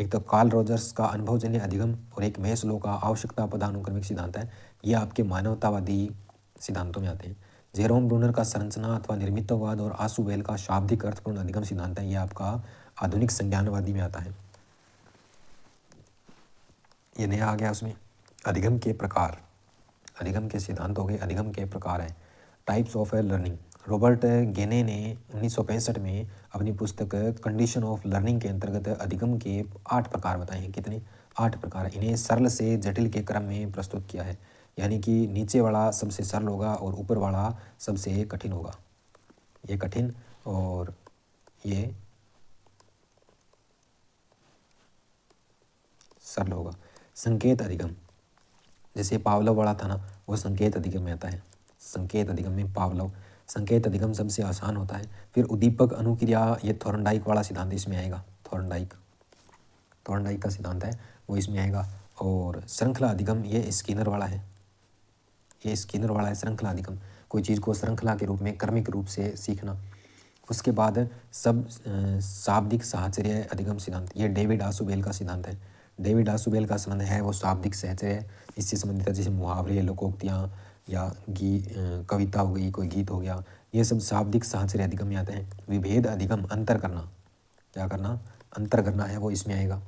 एक तो कार्ल रोजर्स का अनुभवजन्य अधिगम और एक मेस्लो का आवश्यकता पदानुक्रमिक सिद्धांत है। ये आपके मानवतावादी सिद्धांतों में आते हैं। जेरोम ब्रूनर का संरचना अथवा निर्मितवाद और आशुबेल का शाब्दिक अर्थपूर्ण अधिगम सिद्धांत है, ये आपका आधुनिक संज्ञानवादी में आता है। ये नया आ गया उसमें। अधिगम के प्रकार, अधिगम के सिद्धांत हो गए, अधिगम के प्रकार हैं। टाइप्स ऑफ लर्निंग, रॉबर्ट गेने ने 1965 में अपनी पुस्तक कंडीशन ऑफ लर्निंग के अंतर्गत अधिगम के 8 प्रकार बताए हैं। कितने? 8 प्रकार। इन्हें सरल से जटिल के क्रम में प्रस्तुत किया है, यानी कि नीचे वाला सबसे सरल होगा और ऊपर वाला सबसे कठिन होगा। ये कठिन और ये सरल होगा। संकेत अधिगम, जैसे पावलोव वाला था ना, वो संकेत अधिगम में आता है। संकेत अधिगम में पावलोव, संकेत अधिगम सबसे आसान होता है। फिर उद्दीपक अनुक्रिया, ये थॉर्नडाइक वाला सिद्धांत इसमें आएगा। थॉर्नडाइक का सिद्धांत है वो इसमें आएगा। और श्रृंखला अधिगम, ये स्किनर वाला है। ये स्किनर वाला है श्रृंखला अधिगम, कोई चीज़ को श्रृंखला के रूप में क्रमिक रूप से सीखना। उसके बाद सब शाब्दिक साहचर्य अधिगम सिद्धांत, ये डेविड आसुबेल का सिद्धांत है। डेविड आसुबेल का संबंध है वो शाब्दिक साहचर्य, इससे संबंधित है, जैसे मुहावरे, लोकोक्तियाँ या कविता हो गई, कोई गीत हो गया, ये सब शाब्दिक साहचर्य अधिगम में आते हैं। विभेद अधिगम, अंतर करना, क्या करना? अंतर करना है, वो इसमें आएगा।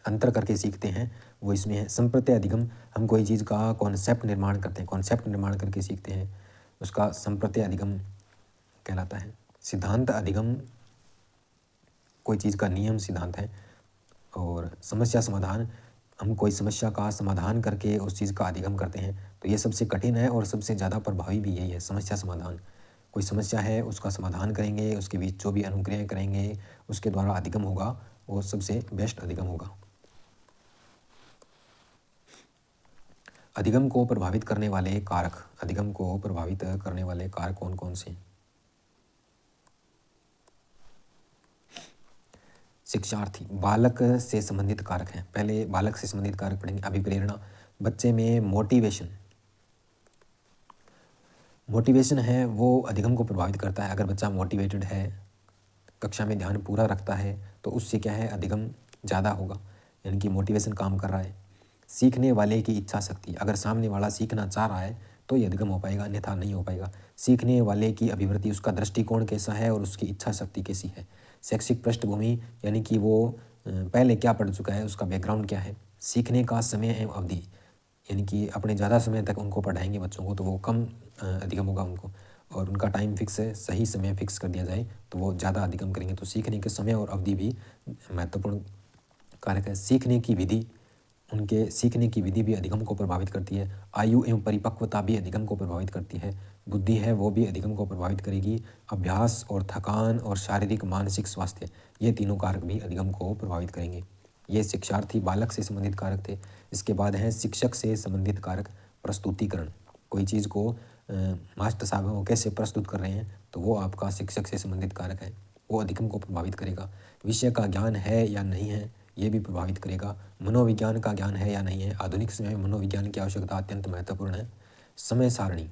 अंतर करके सीखते हैं, वो इसमें है। संप्रत्यय अधिगम, हम कोई चीज़ का कॉन्सेप्ट निर्माण करते हैं, कॉन्सेप्ट निर्माण करके सीखते हैं, उसका संप्रत्यय अधिगम कहलाता है। सिद्धांत अधिगम, कोई चीज़ का नियम सिद्धांत है। और समस्या समाधान, हम कोई समस्या का समाधान करके उस चीज़ का अधिगम करते हैं, तो ये सबसे कठिन है और सबसे ज़्यादा प्रभावी भी यही है, समस्या समाधान। कोई समस्या है, उसका समाधान करेंगे, उसके बीच जो भी अनुक्रियाएँ करेंगे, उसके द्वारा अधिगम होगा, वो सबसे बेस्ट अधिगम होगा। अधिगम को प्रभावित करने वाले कारक, अधिगम को प्रभावित करने वाले कारक कौन कौन से? शिक्षार्थी, बालक से संबंधित कारक हैं। पहले बालक से संबंधित कारक पढ़ेंगे। अभिप्रेरणा, बच्चे में मोटिवेशन है वो अधिगम को प्रभावित करता है। अगर बच्चा मोटिवेटेड है, कक्षा में ध्यान पूरा रखता है, तो उससे क्या है, अधिगम ज़्यादा होगा, यानी कि मोटिवेशन काम कर रहा है। सीखने वाले की इच्छा शक्ति, अगर सामने वाला सीखना चाह रहा है तो ये अधिगम हो पाएगा, अन्यथा नहीं हो पाएगा। सीखने वाले की अभिवृत्ति, उसका दृष्टिकोण कैसा है और उसकी इच्छा शक्ति कैसी है। शैक्षिक पृष्ठभूमि, यानी कि वो पहले क्या पढ़ चुका है, उसका बैकग्राउंड क्या है। सीखने का समय एवं अवधि, यानी कि अपने ज़्यादा समय तक उनको पढ़ाएंगे बच्चों को, तो वो कम अधिगम होगा उनको। और उनका टाइम फिक्स है, सही समय फिक्स कर दिया जाए तो वो ज़्यादा अधिगम करेंगे। तो सीखने के समय और अवधि भी महत्वपूर्ण कारक है। सीखने की विधि, उनके सीखने की विधि भी अधिगम को प्रभावित करती है। आयु एवं परिपक्वता भी अधिगम को प्रभावित करती है। बुद्धि है वो भी अधिगम को प्रभावित करेगी। अभ्यास और थकान और शारीरिक मानसिक स्वास्थ्य, ये तीनों कारक भी अधिगम को प्रभावित करेंगे। ये शिक्षार्थी बालक से संबंधित कारक थे। इसके बाद हैं शिक्षक से संबंधित कारक। प्रस्तुतिकरण, कोई चीज़ को मास्टर साहब वो कैसे प्रस्तुत कर रहे हैं, तो वो आपका शिक्षक से संबंधित कारक है, वो अधिगम को प्रभावित करेगा। विषय का ज्ञान है या नहीं है, ये भी प्रभावित करेगा। मनोविज्ञान का ज्ञान है या नहीं है, आधुनिक समय में मनोविज्ञान की आवश्यकता अत्यंत महत्वपूर्ण है। समय सारणी,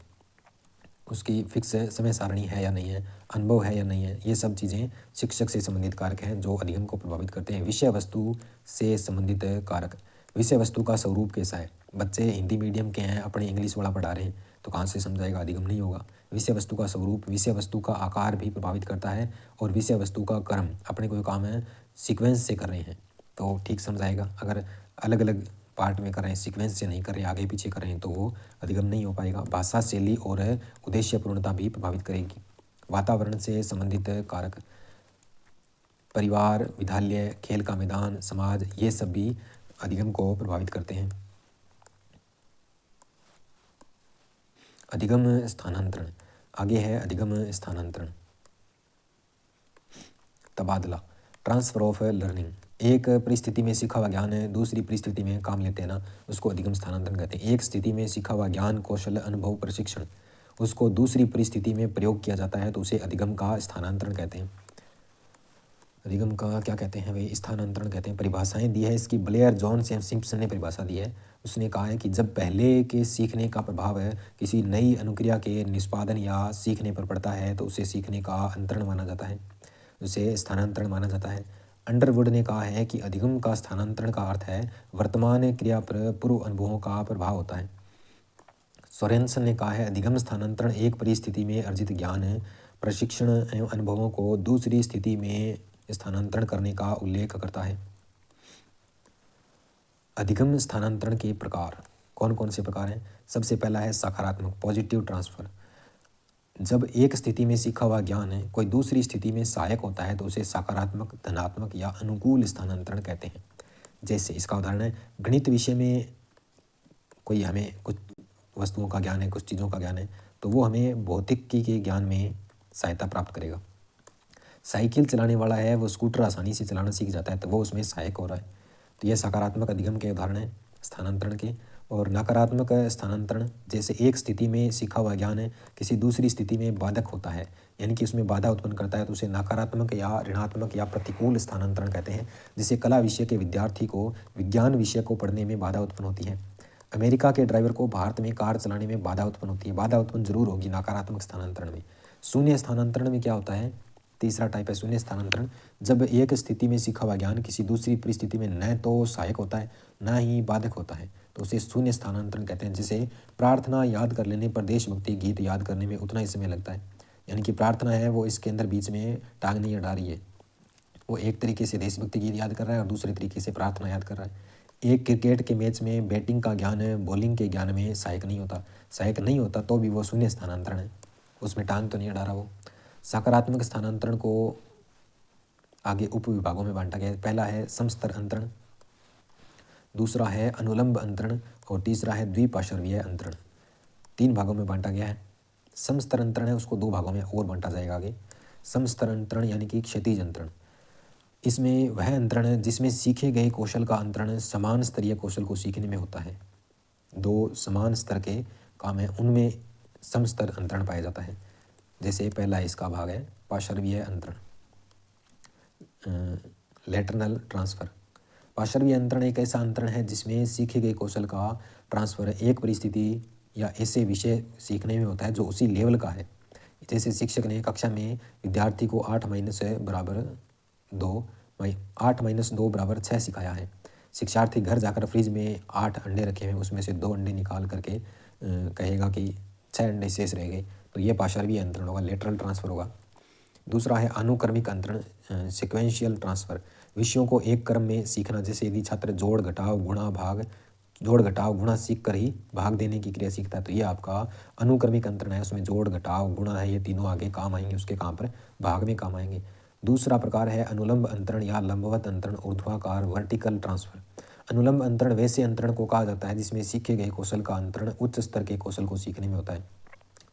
उसकी फिक्स समय सारणी है या नहीं है, अनुभव है या नहीं है, ये सब चीज़ें शिक्षक से संबंधित कारक हैं जो अधिगम को प्रभावित करते हैं। विषय वस्तु से संबंधित कारक, विषय वस्तु का स्वरूप कैसा है। बच्चे हिंदी मीडियम के हैं, अपने इंग्लिश वाला पढ़ा रहे हैं, तो कहाँ से समझाएगा, अधिगम नहीं होगा। विषय वस्तु का स्वरूप, विषय वस्तु का आकार भी प्रभावित करता है। और विषय वस्तु का क्रम, अपने कोई काम है सीक्वेंस से कर रहे हैं तो ठीक समझाएगा। अगर अलग अलग पार्ट में कर रहे हैं, सीक्वेंस से नहीं कर रहे, आगे पीछे कर रहे हैं, तो वो अधिगम नहीं हो पाएगा। भाषा शैली और उद्देश्यपूर्णता भी प्रभावित करेगी। वातावरण से संबंधित कारक, परिवार, विद्यालय, खेल का मैदान, समाज, ये सब भी अधिगम को प्रभावित करते हैं। अधिगम स्थानांतरण, आगे है अधिगम स्थानांतरण। तबादला, ट्रांसफर ऑफ लर्निंग, एक परिस्थिति में सीखा हुआ ज्ञान दूसरी परिस्थिति में काम लेते हैं ना, उसको अधिगम स्थानांतरण कहते हैं। एक स्थिति में सीखा हुआ ज्ञान, कौशल, अनुभव, प्रशिक्षण, उसको दूसरी परिस्थिति में प्रयोग किया जाता है तो उसे अधिगम का स्थानांतरण कहते हैं। अधिगम का क्या कहते हैं भाई, स्थानांतरण कहते हैं। परिभाषाएं दी है इसकी, ब्लेयर जॉन्स एंड सिम्पसन ने परिभाषा दी है। उसने कहा है कि जब पहले के सीखने का प्रभाव है किसी नई अनुक्रिया के निष्पादन या सीखने पर पड़ता है तो उसे सीखने का अंतरण माना जाता है, उसे स्थानांतरण माना जाता है। अंडरवुड ने कहा है कि अधिगम का स्थानांतरण का अर्थ है वर्तमान क्रिया पर पूर्व अनुभवों का प्रभाव होता है। सोरेनसन ने कहा है अधिगम स्थानांतरण एक परिस्थिति में अर्जित ज्ञान, प्रशिक्षण एवं अनुभवों को दूसरी स्थिति में स्थानांतरण करने का उल्लेख करता है। अधिगम स्थानांतरण के प्रकार कौन कौन से प्रकार हैं? सबसे पहला है सकारात्मक, पॉजिटिव ट्रांसफर। जब एक स्थिति में सीखा हुआ ज्ञान है कोई दूसरी स्थिति में सहायक होता है तो उसे सकारात्मक, धनात्मक या अनुकूल स्थानांतरण कहते हैं। जैसे इसका उदाहरण है, गणित विषय में कोई हमें कुछ वस्तुओं का ज्ञान है, कुछ चीज़ों का ज्ञान है, तो वो हमें भौतिकी के ज्ञान में सहायता प्राप्त करेगा। साइकिल चलाने वाला है वो स्कूटर आसानी से चलाना सीख जाता है तो वो उसमें सहायक हो रहा है। तो यह सकारात्मक अधिगम के उदाहरण है स्थानांतरण के। और नकारात्मक स्थानांतरण, जैसे एक स्थिति में सीखा हुआ ज्ञान है किसी दूसरी स्थिति में बाधक होता है, यानी कि उसमें बाधा उत्पन्न करता है, तो उसे नकारात्मक या ऋणात्मक या प्रतिकूल स्थानांतरण कहते हैं। जिससे कला विषय के विद्यार्थी को विज्ञान विषय को पढ़ने में बाधा उत्पन्न होती है। अमेरिका के ड्राइवर को भारत में कार चलाने में बाधा उत्पन्न होती है। बाधा उत्पन्न जरूर होगी नकारात्मक स्थानांतरण में। शून्य स्थानांतरण में क्या होता है, तीसरा टाइप है शून्य स्थानांतरण। जब एक स्थिति में सीखा हुआ ज्ञान किसी दूसरी परिस्थिति में न तो सहायक होता है न ही बाधक होता है, तो उसे शून्य स्थानांतरण कहते हैं। जिसे प्रार्थना याद कर लेने पर देशभक्ति गीत याद करने में उतना ही समय लगता है। यानी कि प्रार्थना है वो इसके अंदर बीच में टांग नहीं अड़ा रही है, वो एक तरीके से देशभक्ति गीत याद कर रहा है और दूसरे तरीके से प्रार्थना याद कर रहा है। एक क्रिकेट के मैच में बैटिंग का ज्ञान बॉलिंग के ज्ञान में सहायक नहीं होता तो भी वो शून्य स्थानांतरण है, उसमें टांग तो नहीं अड़ा रहा वो। सकारात्मक स्थानांतरण को आगे उप विभागों में बांटा गया है। पहला है समस्तर अंतरण, दूसरा है अनुलंब अंतरण और तीसरा है द्विपार्श्वीय अंतरण। 3 भागों में बांटा गया है। समस्तर अंतरण है उसको 2 भागों में और बांटा जाएगा आगे। समस्तर अंतरण यानी कि क्षैतिज अंतरण, इसमें वह अंतरण है जिसमें सीखे गए कौशल का अंतरण समान स्तरीय कौशल को सीखने में होता है। 2 समान स्तर के काम है उनमें समस्तर अंतरण पाया जाता है। जैसे पहला इसका भाग है पार्श्वीय अंतरण, लैटरल ट्रांसफ़र। पार्श्वीय अंतरण एक ऐसा अंतरण है जिसमें सीखे गए कौशल का ट्रांसफ़र एक परिस्थिति या ऐसे विषय सीखने में होता है जो उसी लेवल का है। जैसे शिक्षक ने कक्षा में विद्यार्थी को 8 - 2 = 6 सिखाया है। शिक्षार्थी घर जाकर फ्रिज में 8 अंडे रखे हैं, उसमें से 2 अंडे निकाल करके कहेगा कि 6 अंडे शेष रह गए, तो ये पार्श्वीय अंतरण होगा, लेटरल ट्रांसफ़र होगा। दूसरा है अनुक्रमिक अंतरण, सिक्वेंशियल ट्रांसफ़र। विषयों को एक क्रम में सीखना, जैसे यदि छात्र जोड़ घटाव गुणा सीख कर ही भाग देने की क्रिया सीखता है तो ये आपका अनुक्रमिक अंतरण है। उसमें जोड़ घटाव गुणा है, ये तीनों आगे काम आएंगे, उसके काम पर भाग में काम आएंगे। दूसरा प्रकार है अनुलंब अंतरण या लंबवत अंतरण, ऊर्ध्वाकार वर्टिकल ट्रांसफ़र। अनुलंब अंतरण वैसे अंतरण को कहा जाता है जिसमें सीखे गए कौशल का अंतरण उच्च स्तर के कौशल को सीखने में होता है।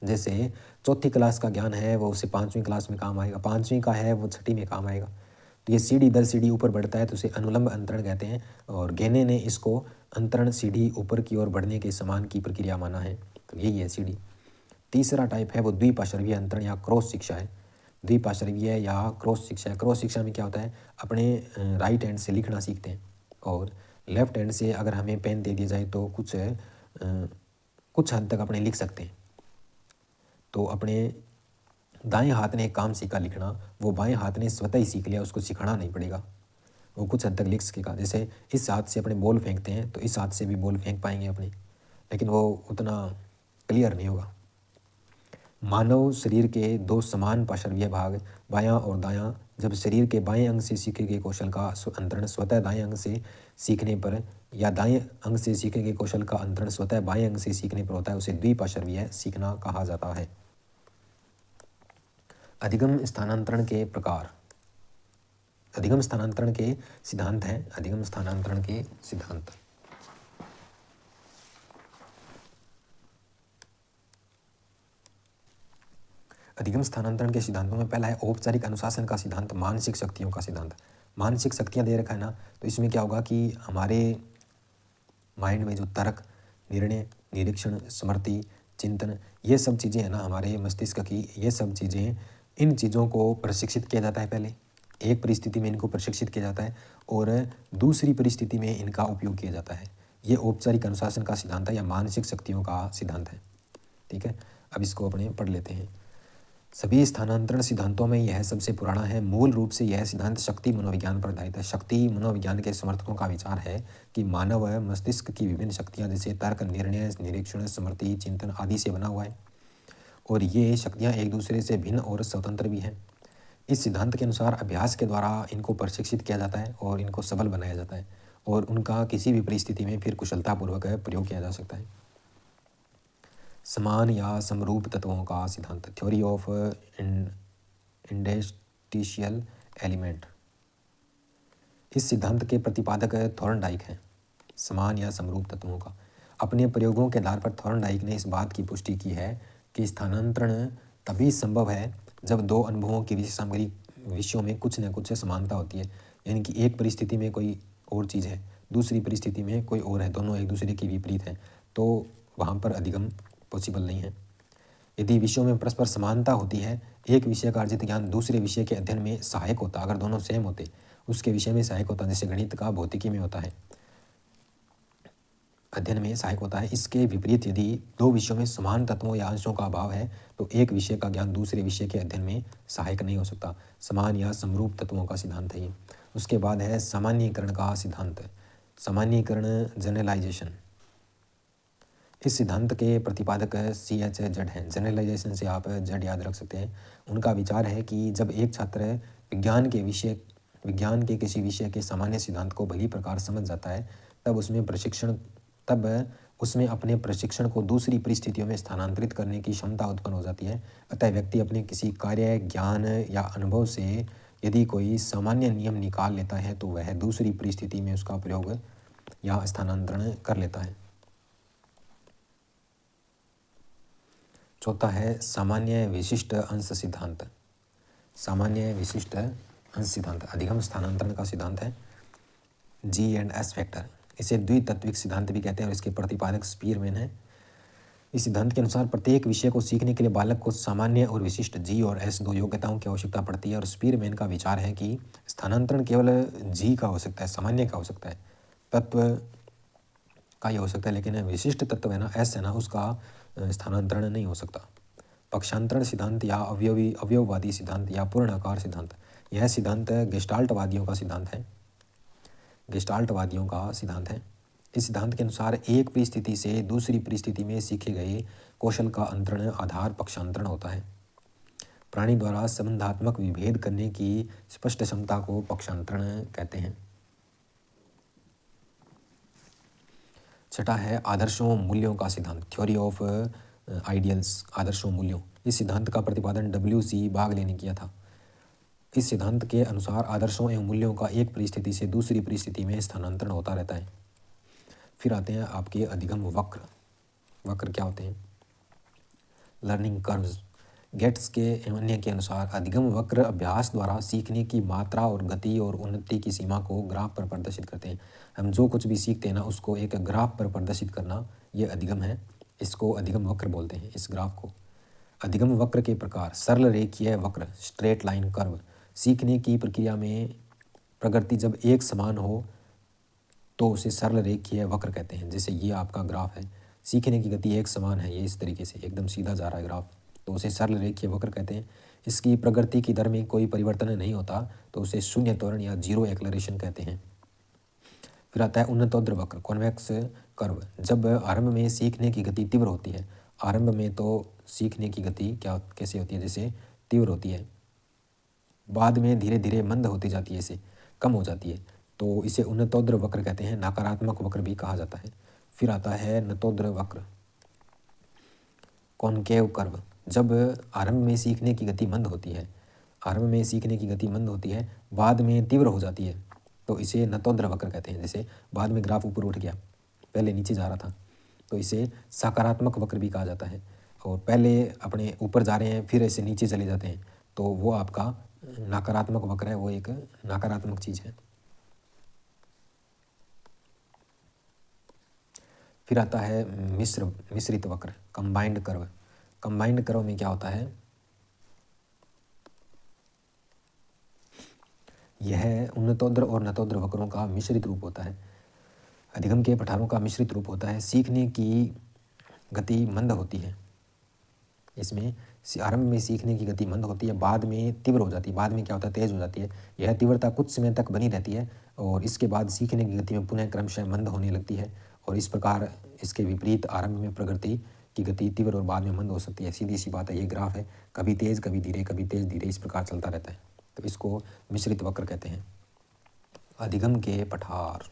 जैसे चौथी क्लास का ज्ञान है वो उसे 5वीं क्लास में काम आएगा, 5वीं का है वो 6ठी में काम आएगा। तो ये सीढ़ी दर सीढ़ी ऊपर बढ़ता है तो उसे अनुलंब अंतरण कहते हैं। और गेने ने इसको अंतरण सीढ़ी ऊपर की ओर बढ़ने के समान की प्रक्रिया माना है, तो यही है सीढ़ी। तीसरा टाइप है वो द्विपार्श्वीय अंतरण या क्रॉस शिक्षा है। द्विपार्श्वीय या क्रॉस शिक्षा है। क्रॉस शिक्षा में क्या होता है, अपने राइट हैंड से लिखना सीखते हैं और लेफ्ट हैंड से अगर हमें पेन दे दिया जाए तो कुछ हद तक अपने लिख सकते हैं। तो अपने दाएं हाथ ने एक काम सीखा लिखना, वो बाएं हाथ ने स्वतः ही सीख लिया, उसको सिखाना नहीं पड़ेगा, वो कुछ हद तक लिख सकेगा। जैसे इस हाथ से अपने बॉल फेंकते हैं तो इस हाथ से भी बॉल फेंक पाएंगे अपने, लेकिन वो उतना क्लियर नहीं होगा। मानव शरीर के 2 समान पार्श्वीय भाग बायां और दायां, जब शरीर के बाएं अंग से सीखे गए कौशल का अंतरण स्वतः दाएं अंग से सीखने पर या दाएं अंग से सीखे गए कौशल का अंतरण स्वतः बाएं अंग से सीखने पर होता है, उसे द्विपार्श्वीय सीखना कहा जाता है। अधिगम स्थानांतरण के प्रकार। अधिगम स्थानांतरण के सिद्धांत हैं। अधिगम स्थानांतरण के सिद्धांत। अधिगम स्थानांतरण के सिद्धांतों में पहला है औपचारिक अनुशासन का सिद्धांत, मानसिक शक्तियों का सिद्धांत। मानसिक शक्तियाँ दे रखा है ना, तो इसमें क्या होगा कि हमारे माइंड में जो तर्क, निर्णय, निरीक्षण, स्मृति, चिंतन, ये सब चीज़ें हैं ना हमारे मस्तिष्क की, ये सब चीज़ें, इन चीज़ों को प्रशिक्षित किया जाता है। पहले एक परिस्थिति में इनको प्रशिक्षित किया जाता है और दूसरी परिस्थिति में इनका उपयोग किया जाता है। ये औपचारिक अनुशासन का सिद्धांत है या मानसिक शक्तियों का सिद्धांत है। ठीक है, अब इसको अपने पढ़ लेते हैं। सभी स्थानांतरण सिद्धांतों में यह सबसे पुराना है। मूल रूप से यह सिद्धांत शक्ति मनोविज्ञान पर आधारित है। शक्ति मनोविज्ञान के समर्थकों का विचार है कि मानव मस्तिष्क की विभिन्न शक्तियाँ जैसे तर्क, निर्णय, निरीक्षण, स्मृति, चिंतन आदि से बना हुआ है और ये शक्तियाँ एक दूसरे से भिन्न और स्वतंत्र भी हैं। इस सिद्धांत के अनुसार अभ्यास के द्वारा इनको प्रशिक्षित किया जाता है और इनको सबल बनाया जाता है और उनका किसी भी परिस्थिति में फिर कुशलतापूर्वक प्रयोग किया जा सकता है। समान या समरूप तत्वों का सिद्धांत, थ्योरी ऑफ इंडस्ट्रियल एलिमेंट। इस सिद्धांत के प्रतिपादक थॉर्नडाइक हैं। समान या समरूप तत्वों का। अपने प्रयोगों के आधार पर थॉर्नडाइक ने इस बात की पुष्टि की है कि स्थानांतरण तभी संभव है जब दो अनुभवों की विशेष सामग्री विषयों में कुछ न कुछ समानता होती है। यानी कि एक परिस्थिति में कोई और चीज़ है, दूसरी परिस्थिति में कोई और है, दोनों एक दूसरे के विपरीत हैं, तो वहाँ पर अधिगम पॉसिबल नहीं है। यदि विषयों में परस्पर समानता होती है, एक विषय का अर्जित ज्ञान दूसरे विषय के अध्ययन में सहायक होता, अगर दोनों सेम होते उसके विषय में सहायक होता, जैसे गणित का भौतिकी में होता है, अध्ययन में सहायक होता है। इसके विपरीत यदि दो विषयों में समान तत्वों या अंशों का अभाव है तो एक विषय का ज्ञान दूसरे विषय के अध्ययन में सहायक नहीं हो सकता। समान या समरूप तत्वों का सिद्धांत है ये। उसके बाद है सामान्यीकरण का सिद्धांत, सामान्यीकरण जनरलाइजेशन। इस सिद्धांत के प्रतिपादक CH जड हैं। जनरलाइजेशन से आप जड याद रख सकते हैं। उनका विचार है कि जब एक छात्र विज्ञान के किसी विषय के सामान्य सिद्धांत को भली प्रकार समझ जाता है तब उसमें अपने प्रशिक्षण को दूसरी परिस्थितियों में स्थानांतरित करने की क्षमता उत्पन्न हो जाती है। अतः व्यक्ति अपने किसी कार्य, ज्ञान या अनुभव से यदि कोई सामान्य नियम निकाल लेता है तो वह दूसरी परिस्थिति में उसका प्रयोग या स्थानांतरण कर लेता है। चौथा है सामान्य विशिष्ट अंश सिद्धांत। सामान्य विशिष्ट अंश सिद्धांत अधिगम स्थानांतरण का सिद्धांत है। G&S फैक्टर, इसे द्वितत्विक सिद्धांत भी कहते हैं और इसके प्रतिपादक स्पीरमैन है। इस सिद्धांत के अनुसार प्रत्येक विषय को सीखने के लिए बालक को सामान्य और विशिष्ट G और S दो योग्यताओं की आवश्यकता पड़ती है। और स्पीरमैन का विचार है कि स्थानांतरण केवल G का हो सकता है, सामान्य का हो सकता है, तत्व का ही हो सकता है, लेकिन विशिष्ट तत्व है ना, S है ना, उसका स्थानांतरण नहीं हो सकता। पक्षांतरण सिद्धांत या अवयववादी सिद्धांत या पूर्णाकार सिद्धांत, यह सिद्धांत गेस्टाल्टवादियों का सिद्धांत है। गेस्टाल्टवादियों का सिद्धांत है। इस सिद्धांत के अनुसार एक परिस्थिति से दूसरी परिस्थिति में सीखे गए कौशल का अंतरण आधार पक्षांतरण होता है। प्राणी द्वारा संबंधात्मक विभेद करने की स्पष्ट क्षमता को पक्षांतरण कहते हैं। छठा है आदर्शों मूल्यों का सिद्धांत, थ्योरी ऑफ आइडियल्स, आदर्शों मूल्यों। इस सिद्धांत का प्रतिपादन WC बागले ने किया था। इस सिद्धांत के अनुसार आदर्शों एवं मूल्यों का एक परिस्थिति से दूसरी परिस्थिति में स्थानांतरण होता रहता है। फिर आते हैं आपके अधिगम वक्र। वक्र क्या होते हैं? Learning curves. गेट्स के अन्य के अनुसार अधिगम वक्र अभ्यास द्वारा सीखने की मात्रा और गति और उन्नति की सीमा को ग्राफ पर प्रदर्शित करते हैं। हम जो कुछ भी सीखते हैं ना, उसको एक ग्राफ पर प्रदर्शित करना, ये अधिगम है। इसको अधिगम वक्र बोलते हैं, इस ग्राफ को। अधिगम वक्र के प्रकार: सरल रेखीय वक्र, स्ट्रेट लाइन कर्व। सीखने की प्रक्रिया में प्रगति जब एक समान हो तो उसे सरल रेखीय वक्र कहते हैं। जैसे ये आपका ग्राफ है, सीखने की गति एक समान है, ये इस तरीके से एकदम सीधा जा रहा है ग्राफ, तो उसे सरल रेखीय वक्र कहते हैं। इसकी प्रगति की दर में कोई परिवर्तन नहीं होता तो उसे शून्य त्वरण या जीरो एक्लरेशन कहते हैं। फिर आता है उन्नतोद्र वक्र, कॉन्वेक्स कर्व। जब आरंभ में सीखने की गति तीव्र होती है, आरंभ में तो सीखने की गति कैसे होती है, जैसे तीव्र होती है, बाद में धीरे धीरे मंद होती जाती है, इसे कम हो जाती है, तो इसे उन्नतोद्र वक्र कहते हैं। नकारात्मक वक्र भी कहा जाता है। फिर आता है नतोद्र वक्र, कॉनकेव कर्व। जब आरंभ में सीखने की गति मंद होती है, आरंभ में सीखने की गति मंद होती है, बाद में तीव्र हो जाती है, तो इसे नतोद्र वक्र कहते हैं। जैसे बाद में ग्राफ ऊपर उठ गया, पहले नीचे जा रहा था, तो इसे सकारात्मक वक्र भी कहा जाता है। और पहले अपने ऊपर जा रहे हैं, फिर ऐसे नीचे चले जाते हैं, तो वो आपका नकारात्मक वक्र है, वो एक नकारात्मक चीज़ है। फिर आता है मिश्रित वक्र, कंबाइंड कर्व। कंबाइंड कर्व में क्या होता है, यह उन्नतोद्र और नतोद्र वक्रों का मिश्रित रूप होता है। अधिगम के पठारों का मिश्रित रूप होता है। सीखने की गति मंद होती है, इसमें आरंभ में सीखने की गति मंद होती है, बाद में तीव्र हो जाती है, बाद में क्या होता है, तेज हो जाती है। यह तीव्रता कुछ समय तक बनी रहती है और इसके बाद सीखने की गति में पुनः क्रमशः मंद होने लगती है। और इस प्रकार इसके विपरीत आरंभ में प्रगति की गति तीव्र और बाद में मंद हो सकती है। सीधी सी बात है, ये ग्राफ है, कभी तेज कभी धीरे, कभी तेज धीरे, इस प्रकार चलता रहता है, तो इसको मिश्रित वक्र कहते हैं। अधिगम के पठार,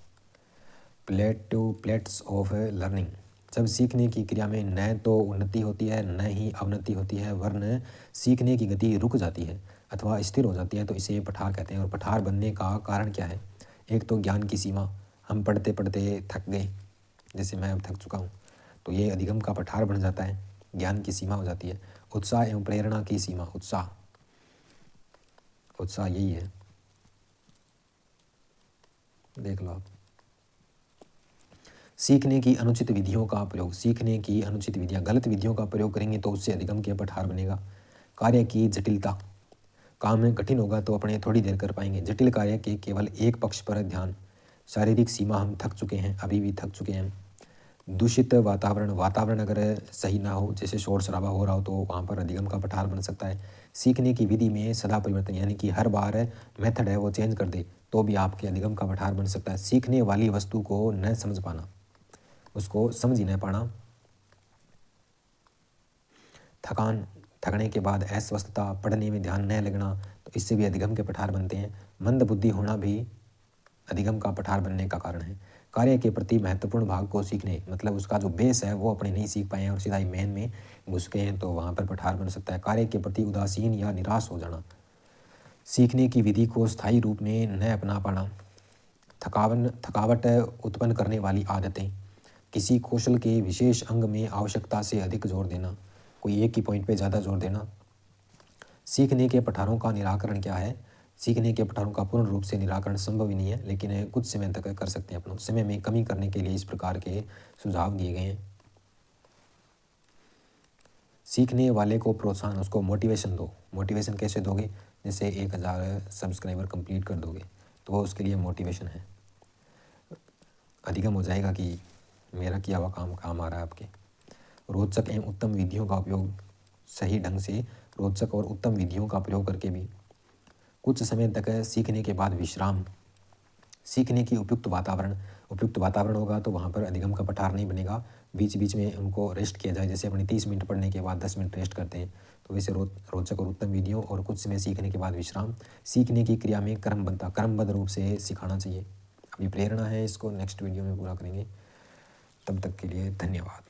प्लेट्स ऑफ लर्निंग। जब सीखने की क्रिया में न तो उन्नति होती है न ही अवनति होती है, वरन सीखने की गति रुक जाती है अथवा स्थिर हो जाती है, तो इसे पठार कहते हैं। और पठार बनने का कारण क्या है? एक तो ज्ञान की सीमा, हम पढ़ते पढ़ते थक गए, जैसे मैं अब थक चुका हूँ, तो ये अधिगम का पठार बन जाता है, ज्ञान की सीमा हो जाती है। उत्साह एवं प्रेरणा की सीमा, उत्साह यही है, देख लो आप। सीखने की अनुचित विधियों का प्रयोग, सीखने की अनुचित विधियाँ, गलत विधियों का प्रयोग करेंगे तो उससे अधिगम के पठार बनेगा। कार्य की जटिलता, काम में कठिन होगा तो अपने थोड़ी देर कर पाएंगे। जटिल कार्य के केवल एक पक्ष पर ध्यान, शारीरिक सीमा, हम थक चुके हैं, अभी भी थक चुके हैं। दूषित वातावरण अगर सही ना हो, जैसे शोर शराबा हो रहा हो, तो वहाँ पर अधिगम का पठार बन सकता है। सीखने की विधि में सदा परिवर्तन, यानी कि हर बार मेथड है वो चेंज कर दे तो भी आपके अधिगम का पठार बन सकता है। सीखने वाली वस्तु को न समझ पाना, उसको समझ ही न पाना। थकने के बाद अस्वस्थता, पढ़ने में ध्यान न लगना, तो इससे भी अधिगम के पठार बनते हैं। मंद बुद्धि होना भी अधिगम का पठार बनने का कारण है। कार्य के प्रति महत्वपूर्ण भाग को सीखने, मतलब उसका जो बेस है वो अपने नहीं सीख पाए हैं और सीधा ही मेन में घुस गए हैं, तो वहाँ पर पठार बन सकता है। कार्य के प्रति उदासीन या निराश हो जाना, सीखने की विधि को स्थायी रूप में न अपना पाना, थकावट उत्पन्न करने वाली आदतें, किसी कौशल के विशेष अंग में आवश्यकता से अधिक जोर देना, कोई एक ही पॉइंट पे ज़्यादा जोर देना। सीखने के पठारों का निराकरण क्या है? सीखने के पठारों का पूर्ण रूप से निराकरण संभव ही नहीं है, लेकिन कुछ समय तक कर सकते हैं। अपनों समय में कमी करने के लिए इस प्रकार के सुझाव दिए गए हैं। सीखने वाले को प्रोत्साहन, उसको मोटिवेशन दो। मोटिवेशन कैसे दोगे? जैसे 1000 सब्सक्राइबर कंप्लीट कर दोगे तो वो उसके लिए मोटिवेशन है। अधिगम हो जाएगा कि मेरा किया हुआ काम आ रहा है आपके। रोचक एवं उत्तम विधियों का उपयोग, सही ढंग से रोचक और उत्तम विधियों का प्रयोग करके भी कुछ समय तक सीखने के बाद विश्राम, सीखने की उपयुक्त वातावरण होगा तो वहाँ पर अधिगम का पठार नहीं बनेगा। बीच बीच में उनको रेस्ट किया जाए, जैसे अपने 30 मिनट पढ़ने के बाद 10 मिनट रेस्ट करते हैं, तो वैसे रोचक और उत्तम विधियों और कुछ समय सीखने के बाद विश्राम। सीखने की क्रिया में क्रमबद्ध रूप से सिखाना चाहिए। अभी प्रेरणा है, इसको नेक्स्ट वीडियो में पूरा करेंगे। तब तक के लिए धन्यवाद।